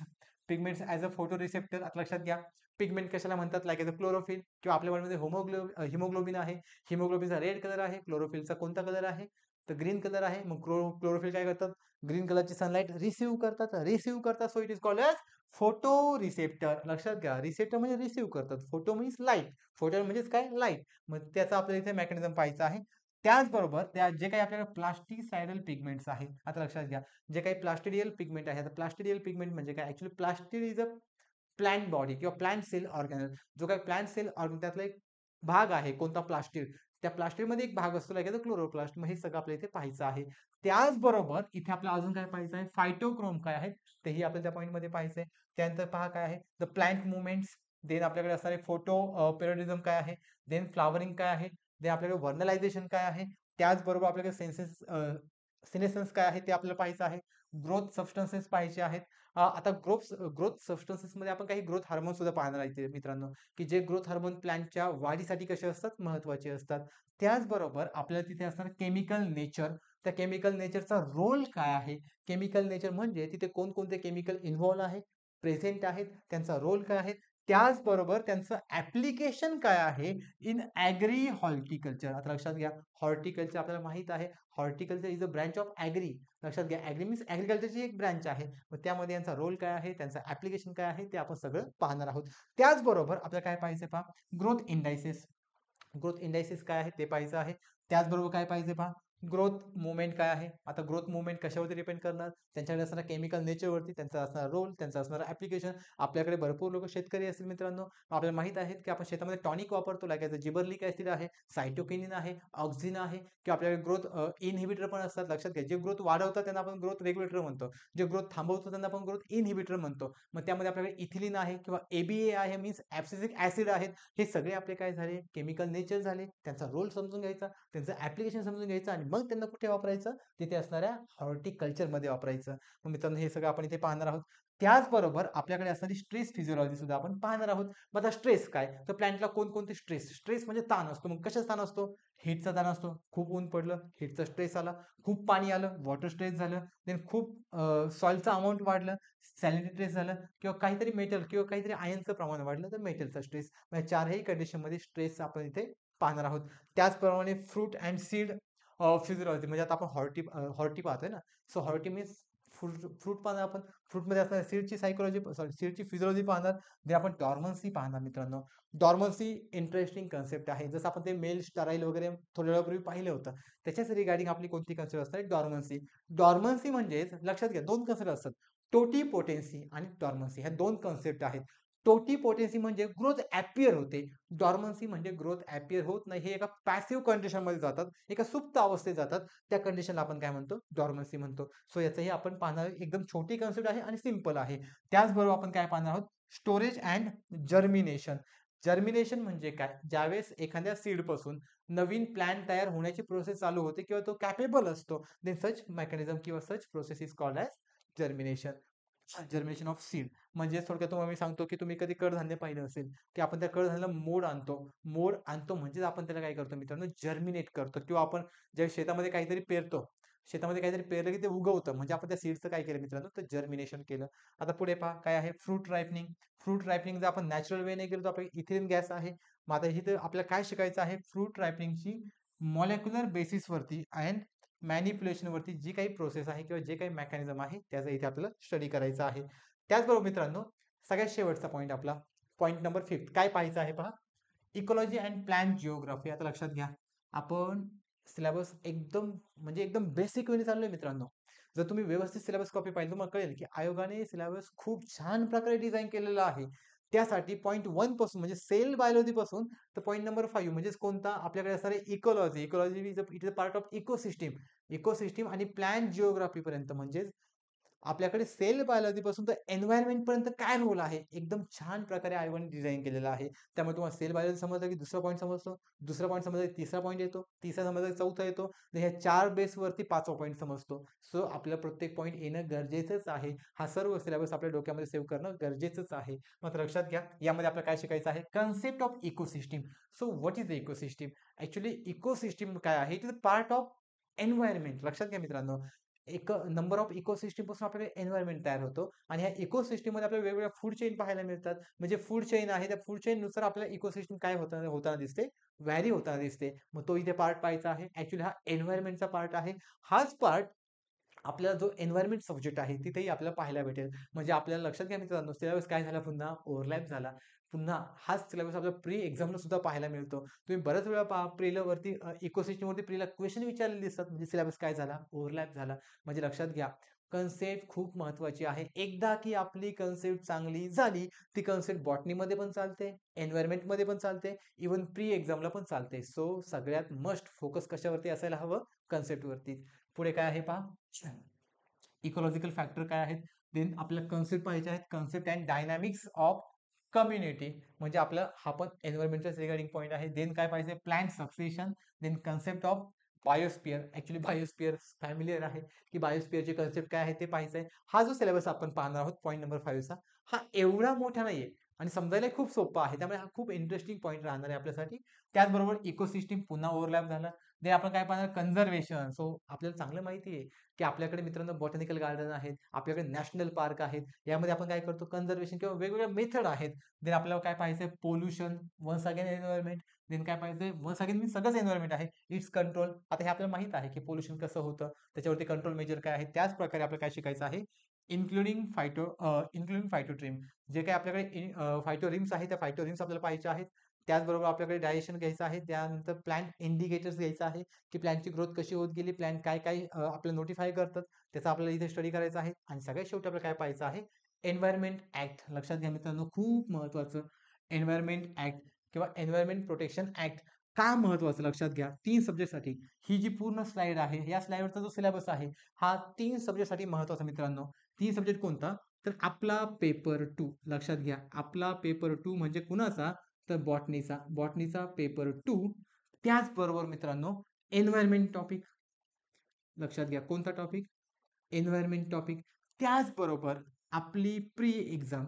Pigments as a photo receptor. आता लक्षात घ्या, पिगमेंट कशाला म्हणतात, लाईक एज अ क्लोरोफिल, किंवा आपल्या बॉडीमध्ये हिमोग्लोबिन आहे. हिमोग्लोबिनचा रेड कलर आहे, क्लोरोफिलचा कोणता कलर आहे, तर ग्रीन कलर आहे. मग क्लोरोफिल काय करतात, ग्रीन कलरची सनलाईट रिसिव्ह करतात. So it is called as photoreceptor. लक्षात घ्या, रिसेप्टर म्हणजे रिसिव्ह करतात, फोटो मीन्स लाईट, फोटो म्हणजेच काय, लाईट. मग त्याचा आपल्याला इथे मेकॅनिझम पाहायचा आहे. त्याचबरोबर त्या जे काही आपल्याला प्लास्टिसायडल पिगमेंट्स आहेत. आता लक्षात घ्या, जे काही प्लास्टिडियल पिगमेंट आहे. आता प्लास्टिडियल पिगमेंट म्हणजे काय, actually plastid is a plant body किंवा प्लांट सेल ऑर्गॅनल. जो काही प्लांट सेल ऑर्गन त्यातला एक भाग आहे कोणता, प्लास्टिड. त्या प्लास्टिडमध्ये एक भाग असतो लाईक क्लोरोप्लास्ट. मग हे सगळं आपल्याला इथे पाहायचं आहे. त्याचबरोबर इथे आपल्याला अजून काय पाहायचं आहे, फायटोक्रोम काय आहे तेही आपल्याला त्या पॉईंट मध्ये पाहायचं आहे. त्यानंतर पहा काय आहे, द प्लांट मुवमेंट्स. देन आपल्याकडे असणारे फोटो पेरिडिझम काय आहे. देन फ्लावरिंग काय आहे. देन आपल्याकडे वर्नलायझेशन काय आहे. त्याचबरोबर आपल्याकडे सिनेसन्स काय आहे ते आपल्याला पाहायचं आहे. ग्रोथ सबस्टन्सेस पाहायचे आहेत. आता ग्रोथ सबस्टन्सेस मध्ये आपण काही ग्रोथ हार्मोन सुद्धा पाहणार आहे मित्रांनो, की जे ग्रोथ हार्मोन प्लांटच्या वाढीसाठी कसे असतात, महत्वाचे असतात. त्याचबरोबर आपल्याला तिथे असणार केमिकल नेचर. त्या केमिकल नेचरचा रोल काय आहे. केमिकल नेचर म्हणजे तिथे कोणकोणते केमिकल इन्व्हॉल्व आहे, प्रेझेंट आहेत, त्यांचा रोल काय आहे. त्याचबरोबर त्यांचं ऍप्लिकेशन काय आहे इन ॲग्री हॉर्टिकल्चर. आता लक्षात घ्या, हॉर्टिकल्चर आपल्याला माहित आहे, horticulture is a branch of agri. लक्षात घ्या, ॲग्री मीन्स ॲग्रिकल्चरची एक ब्रँच आहे. मग त्यामध्ये यांचा रोल काय आहे, त्यांचं ऍप्लिकेशन काय आहे, ते आपण सगळं पाहणार आहोत. त्याचबरोबर आपल्याला काय पाहिजे पहा, ग्रोथ इंडायसिस. ग्रोथ इंडायसिस काय आहे ते पाहायचं आहे. त्याचबरोबर काय पाहिजे पहा, ग्रोथ मुवमेंट काय आहे. आता ग्रोथ मुवमेंट कशावरती डिपेंड करणार, त्यांच्याकडे असणारा केमिकल नेचरवरती, त्यांचा असणारा रोल, त्यांचा असणारा ऍप्लिकेशन. आपल्याकडे भरपूर लोक शेतकरी असतील मित्रांनो, आपल्याला माहित आहे की आपण शेतामध्ये टॉनिक वापरतो, लाईक जिबरलिक ऍसिड आहे, सायटोकिनिन आहे, ऑक्झिन आहे, किंवा आपल्याकडे ग्रोथ इनहिबिटर पण असतात. लक्षात घ्या, जे ग्रोथ वाढवतात त्यांना आपण ग्रोथ रेग्युलेटर म्हणतो, जे ग्रोथ थांबवतो त्यांना आपण ग्रोथ इनहिबिटर म्हणतो. मग त्यामध्ये आपल्याकडे इथिलीन आहे किंवा ABA आहे, मीन्स ऍब्सिसिक ऍसिड आहेत. हे सगळे आपले काय झाले, केमिकल नेचर झाले. त्यांचा रोल समजून घ्यायचा, त्यांचं ऍप्लिकेशन समजून घ्यायचं, आणि मग त्यांना कुठे वापरायचं, तिथे असणाऱ्या हॉर्टिकल्चरमध्ये वापरायचं. मग मित्रांनो हे सगळं आपण इथे पाहणार आहोत. त्याचबरोबर आपल्याकडे असणारी स्ट्रेस फिजिओलॉजी सुद्धा आपण पाहणार आहोत. मग आता स्ट्रेस काय, तर प्लॅन्टला कोणकोणते स्ट्रेस, स्ट्रेस म्हणजे ताण असतो. मग कशाचा ताण असतो, हीटचा ताण असतो. खूप ऊन पडलं, हीटचा स्ट्रेस आला. खूप पाणी आलं, वॉटर स्ट्रेस झालं. देन खूप सॉइलचं अमाऊंट वाढलं, सॅलिनिटी स्ट्रेस झालं, किंवा काहीतरी मेटल किंवा काहीतरी आयनचं प्रमाण वाढलं तर मेटलचा स्ट्रेस. या चारही कंडिशनमध्ये स्ट्रेस आपण इथे पाहणार आहोत. त्याचप्रमाणे फ्रूट अँड सीड फिजिओलॉजी, म्हणजे आता आपण हॉर्टी पाहतोय ना, so horti means fruit, fruit पाहणार आपण. फ्रूटमध्ये असणाऱ्या सीडची सायकोलॉजी, सॉरी सीडची फिजिओलॉजी पाहणार. जे आपण डॉर्मन्सी पाहणार मित्रांनो. डॉर्मन्सी इंटरेस्टिंग कन्सेप्ट आहे. जसं आपण ते मेल स्टराईल वगैरे थोड्या वेळापूर्वी पाहिलं होतं. त्याच्याच रिगार्डिंग आपली कोणती कन्सेप्ट असणार, डॉर्मन्सी. डॉर्मन्सी म्हणजेच लक्षात घ्या, दोन कन्सेप्ट असतात, टोटीपोटेन्सी आणि डॉर्मन्सी. ह्या दोन कन्सेप्ट आहेत. टोटीपोटेन्सी म्हणजे ग्रोथ ॲपियर होते, डॉर्मन्सी म्हणजे ग्रोथ ॲपियर होत नाही. हे एका पॅसिव्ह कंडिशनमध्ये जातात, एका सुप्त अवस्थेत जातात. त्या कंडिशनला आपण काय म्हणतो, डॉर्मन्सी म्हणतो. सो याचंही आपण पाहणार, एकदम छोटी कन्सेप्ट आहे आणि सिंपल आहे. त्याचबरोबर आपण काय पाहणार आहोत, स्टोरेज अँड जर्मिनेशन. जर्मिनेशन म्हणजे काय, ज्यावेळेस एखाद्या सीड पासून नवीन प्लॅन्ट तयार होण्याची प्रोसेस चालू होते किंवा तो कॅपेबल असतो, देन सच मेकॅनिझम किंवा सच process is called as germination. Germination of seed म्हणजे थोडक्यात तुम्हाला मी सांगतो, की तुम्ही कधी कडधान्य पाहिलं असेल, की आपण त्या कडधान्याला मोड आणतो. मोड आणतो म्हणजेच आपण त्याला काय करतो मित्रांनो, जर्मिनेट करतो. किंवा आपण ज्या शेतामध्ये काहीतरी पेरतो, शेतामध्ये काहीतरी पेरलं की ते उगवतं, म्हणजे आपण त्या सीडचं काय केलं मित्रांनो, तर जर्मिनेशन केलं. आता पुढे पहा काय आहे, फ्रूट रायपनिंग. फ्रूट रायपनिंग जर आपण नॅचरल वेने केलं तर आपल्याला इथिलीन गॅस आहे. मग आता इथे आपल्याला काय शिकायचं आहे, फ्रूट रायपनिंगची मॉलेक्युलर बेसिसवरती अँड मॅनिप्युलेशनवरती जी काही प्रोसेस आहे किंवा जे काही मेकॅनिझम आहे त्याचा इथे आपल्याला स्टडी करायचा आहे. त्याचबरोबर मित्रांनो, सगळ्यात शेवटचा पॉईंट आपला, पॉईंट नंबर 5 काय पाहायचं आहे पहा, इकॉलॉजी अँड प्लॅन्ट जिओग्राफी. आता लक्षात घ्या, आपण सिलेबस एकदम म्हणजे एकदम बेसिक वेने चाललोय मित्रांनो. जर तुम्ही व्यवस्थित सिलेबस कॉपी पाहिली तुम्हाला कळेल की आयोगाने सिलेबस खूप छान प्रकारे डिझाईन केलेला आहे. त्यासाठी पॉईंट 1 पासून म्हणजे सेल बायोलॉजी पासून तर पॉईंट नंबर 5 म्हणजेच कोणता, आपल्याकडे असणारे ecology. Ecology is it is a part of ecosystem. Ecosystem आणि प्लॅन्ट जिओग्राफी पर्यंत, म्हणजेच आपल्याकडे सेल बायोलॉजी पासून तर एन्व्हायरमेंट पर्यंत काय रोल आहे, एकदम छान प्रकारे आयोगाने डिझाईन केलेला आहे. त्यामुळे तुम्हाला सेल बायोलॉजी समजलं की दुसरा पॉईंट समजतो, दुसरा पॉईंट समजला की तिसरा पॉईंट येतो, तिसरा समजला की चौथा येतो, तर ह्या 4 बेसवरती 5वा पॉईंट समजतो. सो आपल्याला प्रत्येक पॉईंट येणं गरजेचंच आहे. हा सर्व सिलेबस आपल्या डोक्यामध्ये सेव्ह करणं गरजेचंच आहे. मात्र लक्षात घ्या, यामध्ये आपल्याला काय शिकायचं आहे, concept of ecosystem. So what is the ecosystem, actually ecosystem काय आहे, it is a part of environment. लक्षात घ्या मित्रांनो, एक नंबर ऑफ इकोसिस्टीम पासून आपल्याला एन्व्हायरमेंट तयार होतो आणि ह्या इकोसिस्टीम मध्ये आपल्याला वेगवेगळ्या फूड चेन पाहायला मिळतात. म्हणजे फूड चेन आहे, त्या फूड चेन नुसार आपल्याला इकोसिस्टीम काय होताना दिसते, व्हॅरी होताना दिसते. मग तो इथे पार्ट पाहायचा आहे. ऍक्च्युली हा एन्व्हायरमेंटचा पार्ट आहे. हाच पार्ट आपल्याला जो एन्व्हायरमेंट सब्जेक्ट आहे तिथेही आपल्याला पाहायला भेटेल. म्हणजे आपल्याला लक्षात घ्या मित्रांनो, सिलेबस काय झाला, पुन्हा ओव्हरलॅप झाला. पुन्हा हाच सिलेबस आपल्याला प्री एक्झामला सुद्धा पाहायला मिळतो. तुम्ही बऱ्याच वेळा पहा प्रीला वरती इकोसिस्टम वरती प्रीला क्वेश्चन विचारलेले दिसतात, म्हणजे सिलेबस काय झाला, ओव्हरलॅप झाला. म्हणजे लक्षात घ्या, कन्सेप्ट खूप महत्वाची आहे. एकदा की आपली कन्सेप्ट चांगली झाली, ती कन्सेप्ट बॉटनीमध्ये पण चालते, एन्व्हायरमेंटमध्ये पण चालते, इव्हन प्री एक्झामला पण चालते. सो सगळ्यात मस्ट फोकस कशावरती असायला हवं, कन्सेप्टवरती. पुढे काय आहे पहा, इकोलॉजिकल फॅक्टर काय आहेत, देन आपल्याला कन्सेप्ट पाहिजे आहेत, concept and dynamics of community. म्हणजे आपलं हा पण एन्व्हायरमेंटचा रिगार्डिंग पॉईंट आहे. देन काय पाहिजे, plant succession, then concept of biosphere. Actually biosphere familiar आहे, की बायोस्पियरचे कन्सेप्ट काय आहे ते पाहायचंय. हा जो सिलेबस आपण पाहणार आहोत पॉईंट नंबर 5 चा, हा एवढा मोठा नाहीये आणि समजायला खूप सोपा आहे. त्यामुळे हा खूप इंटरेस्टिंग पॉईंट राहणार आहे आपल्यासाठी. त्याचबरोबर इकोसिस्टीम पुन्हा ओव्हरलॅप झाला. ते आपण काय पाहणार, कन्झर्वेशन. सो आपल्याला चांगलं माहिती आहे की आपल्याकडे मित्रांनो बॉटॅनिकल गार्डन आहेत, आपल्याकडे नॅशनल पार्क आहेत. यामध्ये आपण काय करतो, कन्झर्वेशन किंवा वेगवेगळ्या मेथड आहेत. देन आपल्याला काय पाहायचंय, pollution, once again environment. Then काय पाहिजे, वन्स अगेन मी सगळंच एन्व्हायरमेंट आहे, इट्स कंट्रोल. आता हे आपल्याला माहित आहे की पोल्युशन कसं होतं, त्याच्यावरती कंट्रोल मेजर काय आहे. त्याच प्रकारे आपल्याला काय शिकायचं आहे, इन्क्लुडिंग फायटोट्रिम. जे काही आपल्याकडे फायटोरिम्स आहेत, त्या फायटोरिम्स आपल्याला पाहायचे आहेत. त्याचबरोबर आपल्याकडे डायजेशन घ्यायचं आहे. त्यानंतर प्लॅन्ट इंडिकेटर्स घ्यायचं आहे, की प्लॅन्टची ग्रोथ कशी होत गेली, प्लॅन्ट काय काय आपल्याला नोटिफाय करतात, त्याचा आपल्याला इथे स्टडी करायचा आहे. आणि सगळ्यात शेवटी आपल्याला काय पाहायचं आहे, एन्व्हायरमेंट ऍक्ट. लक्षात घ्या मित्रांनो, खूप महत्वाचं, एन्व्हायरमेंट ऍक्ट किंवा एन्व्हायरमेंट प्रोटेक्शन ऍक्ट. का महत्वाचं लक्षात घ्या, 3 सब्जेक्टसाठी. ही जी पूर्ण स्लाइड आहे, या स्लाइडवरचा जो सिलेबस आहे, हा 3 सब्जेक्टसाठी महत्वाचा मित्रांनो. 3 सब्जेक्ट कोणता, तर आपला पेपर 2. लक्षात घ्या, आपला पेपर 2 म्हणजे कुणाचा, तर बॉटनीचा पेपर 2. त्याचबरोबर मित्रांनो, एन्व्हायरमेंट टॉपिक. लक्षात घ्या कोणता टॉपिक, एन्व्हायरमेंट टॉपिक. त्याचबरोबर आपली प्री एक्झाम.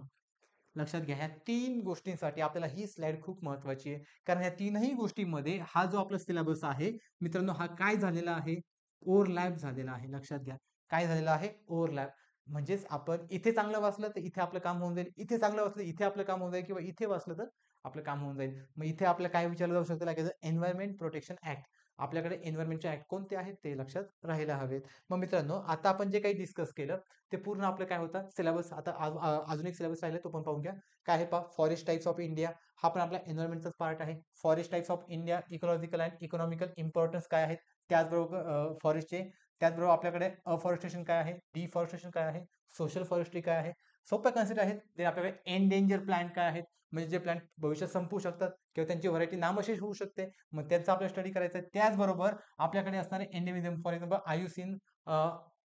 लक्षात घ्या ह्या तीन गोष्टींसाठी आपल्याला ही स्लाइड खूप महत्वाची आहे, कारण ह्या तीनही गोष्टींमध्ये हा जो आपला सिलेबस आहे मित्रांनो, हा काय झालेला आहे, ओव्हरलॅप झालेला आहे. लक्षात घ्या काय झालेला आहे, ओव्हरलॅप. म्हणजेच आपण इथे चांगलं वाचलं तर इथे आपलं काम होऊन जाईल, इथे चांगलं वाचलं इथे आपलं काम होऊन जाईल, किंवा इथे वाचलं तर आपलं काम होऊन जाईल. मग इथे आपल्याला काय विचारलं जाऊ शकतं, लाईक एन्व्हायरमेंट प्रोटेक्शन ऍक्ट. आपल्याकडे एन्व्हायरमेंटचे ऍक्ट कोणते आहेत ते लक्षात राहायला हवेत. मग मित्रांनो, आता आपण जे काही डिस्कस केलं ते पूर्ण आपलं काय होतं सिलेबस. आता अजून एक सिलेबस राहिला, तो पण पाहून घ्या. काय आहे पहा, फॉरेस्ट टाइप्स ऑफ इंडिया. हा पण आपला एन्व्हायरमेंटचाच पार्ट आहे. Forest types of India, ecological and economical importance काय आहेत, त्याचबरोबर फॉरेस्टचे. त्याचबरोबर आपल्याकडे अफॉरेस्टेशन काय आहे, डिफॉरेस्टेशन काय आहे, सोशल फॉरेस्ट्री काय आहे, सोप्या कन्सेप्ट आहेत. ते आपल्याकडे एंडेंजर प्लांट काय आहेत, म्हणजे जे प्लांट भविष्यात संपू शकतात किंवा त्यांची व्हरायटी नामशेष होऊ शकते, मग त्यांचा आपल्याला स्टडी करायचा आहे. त्याचबरोबर आपल्याकडे असणारे एंडेमिझम, फॉर एक्झाम्पल आयुसीन.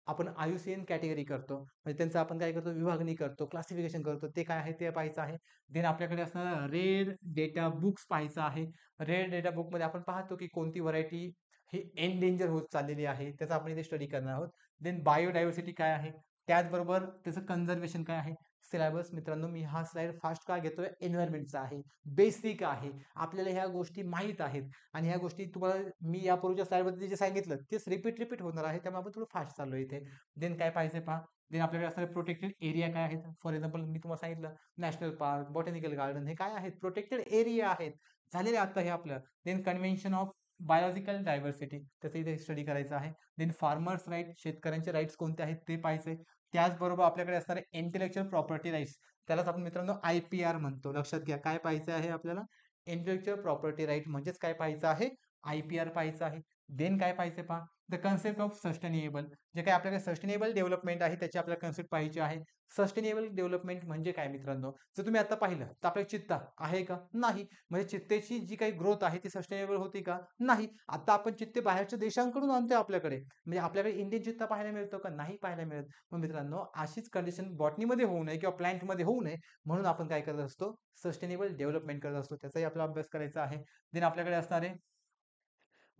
आपण आयुसीएन कॅटेगरी करतो, म्हणजे त्यांचं आपण काय करतो, विभागणी करतो, क्लासिफिकेशन करतो, ते काय आहे ते पाहायचं आहे. देन आपल्याकडे असणारा रेड डेटा बुक्स पाहायचं आहे. रेड डेटा बुक मध्ये आपण पाहतो की कोणती व्हरायटी ही एंडेंजर होत चाललेली आहे, त्याचा आपण इथे स्टडी करणार आहोत. देन बायोडायव्हर्सिटी काय आहे, त्याचबरोबर त्याचं कन्झर्वेशन काय आहे. सिलेबस मित्रांनो, मी हा स्लाइड फास्ट का घेतोय, एन्व्हायरमेंटचा आहे, बेसिक आहे, आपल्याला ह्या गोष्टी माहीत आहेत. आणि ह्या गोष्टी तुम्हाला मी यापूर्वीच्या स्लाइडमध्ये जे सांगितलं तेच रिपीट होणार आहे, त्यामुळे आपण थोडं फास्ट चाललो इथे. देन काय पाहिजे पहा. देन आपल्याकडे असणारे प्रोटेक्टेड एरिया काय आहेत, फॉर एक्झाम्पल मी तुम्हाला सांगितलं नॅशनल पार्क, बॉटॅनिकल गार्डन, हे काय आहेत, प्रोटेक्टेड एरिया आहेत. झालेले आता हे आपलं. Then convention of biological diversity, त्याचं इथे स्टडी करायचं आहे. देन फार्मर्स राईट, शेतकऱ्यांचे राईट्स कोणते आहेत ते पाहिजे. त्याचबरोबर आपल्याकडे असणारे इंटेलेक्च्युअल प्रॉपर्टी राईट्स, त्यालाच आपण मित्रांनो IPR म्हणतो. लक्षात घ्या काय पाहायचं आहे आपल्याला, इंटेलेक्च्युअल प्रॉपर्टी राईट म्हणजेच काय पाहायचं आहे, IPR पाहायचं आहे. देन काय पाहिजे पहा, द कन्सेप्ट ऑफ सस्टेनेबल, जे काही आपल्याकडे सस्टेनेबल डेव्हलपमेंट आहे त्याची आपल्याला कन्सेप्ट पाहिजे आहे. सस्टेनेबल डेव्हलपमेंट म्हणजे काय मित्रांनो, जर तुम्ही आता पाहिलं तर आपल्या चित्ता आहे का, नाही. म्हणजे चित्तेची जी काही ग्रोथ आहे ती सस्टेनेबल होती का, नाही. आता आपण चित्ते बाहेरच्या देशांकडून आणतोय आपल्याकडे, म्हणजे आपल्याकडे इंडियन चित्ता पाहायला मिळतो का, नाही पाहायला मिळत. मग मित्रांनो, अशीच कंडिशन बॉटनीमध्ये होऊ नये किंवा प्लांटमध्ये होऊ नये, म्हणून आपण काय करत असतो, सस्टेनेबल डेव्हलपमेंट करत असतो, त्याचाही आपला अभ्यास करायचा आहे. देन आपल्याकडे असणारे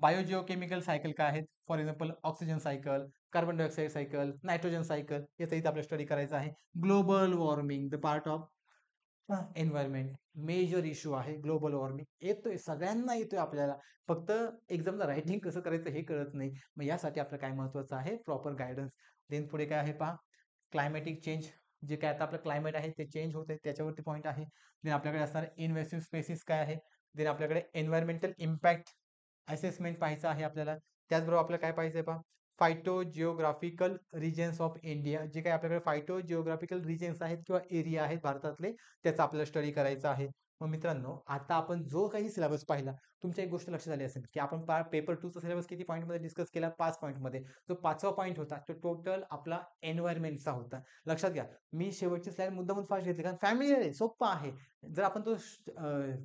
बायोजिओकेमिकल सायकल काय आहेत, for example oxygen cycle, carbon dioxide cycle, nitrogen cycle, याचा इथे आपल्याला स्टडी करायचा आहे. Global warming, the part of environment, major issue आहे ग्लोबल वॉर्मिंग. येतोय सगळ्यांना येतोय आपल्याला, फक्त एक्झामला रायटिंग कसं करायचं हे कळत नाही. मग यासाठी आपलं काय महत्वाचं आहे, प्रॉपर गायडन्स. देन पुढे काय आहे पहा, क्लायमॅटिक चेंज, जे काय आता आपलं क्लायमेट आहे ते चेंज होत आहे त्याच्यावरती पॉईंट आहे. देन आपल्याकडे असणार इन्व्हेसिव्ह स्पेसिस काय आहे. देन आपल्याकडे एन्व्हायरमेंटल इम्पॅक्ट असेसमेंट पाहायचं आहे आपल्याला. त्याचबरोबर आपल्याला काय पाहिजे पहा, phytogeographical regions of India, जे काही आपल्याकडे फायटो जिओग्राफिकल रिजन्स आहेत किंवा एरिया आहेत भारतातले, त्याचा आपल्याला स्टडी करायचा आहे. मग मित्रांनो, आता आपण जो काही सिलेबस पाहिला, तुमच्या एक गोष्ट लक्षात आली असेल की आपण पेपर 2 चा सिलेबस किती पॉईंट मध्ये डिस्कस केला, 5 पॉईंट मध्ये. जो 5वा पॉईंट होता तो टोटल आपला एन्व्हायरमेंटचा होता. लक्षात घ्या, मी शेवटची स्लाइड मुद्दामून फास्ट घेतली, कारण फॅमिलीयर आहे, सोप्पा आहे. जर आपण तो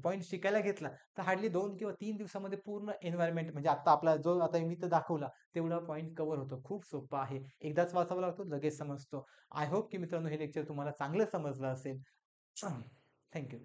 पॉईंट शिकायला घेतला तर हार्डली 2 किंवा 3 दिवसामध्ये पूर्ण एन्व्हायरमेंट, म्हणजे आता आपला जो आता मी तर दाखवला तेवढा पॉईंट कव्हर होतो. खूप सोपा आहे, एकदाच वाचावा लागतो, लगेच समजतो. आय होप की मित्रांनो हे लेक्चर तुम्हाला चांगलं समजलं असेल. थँक्यू.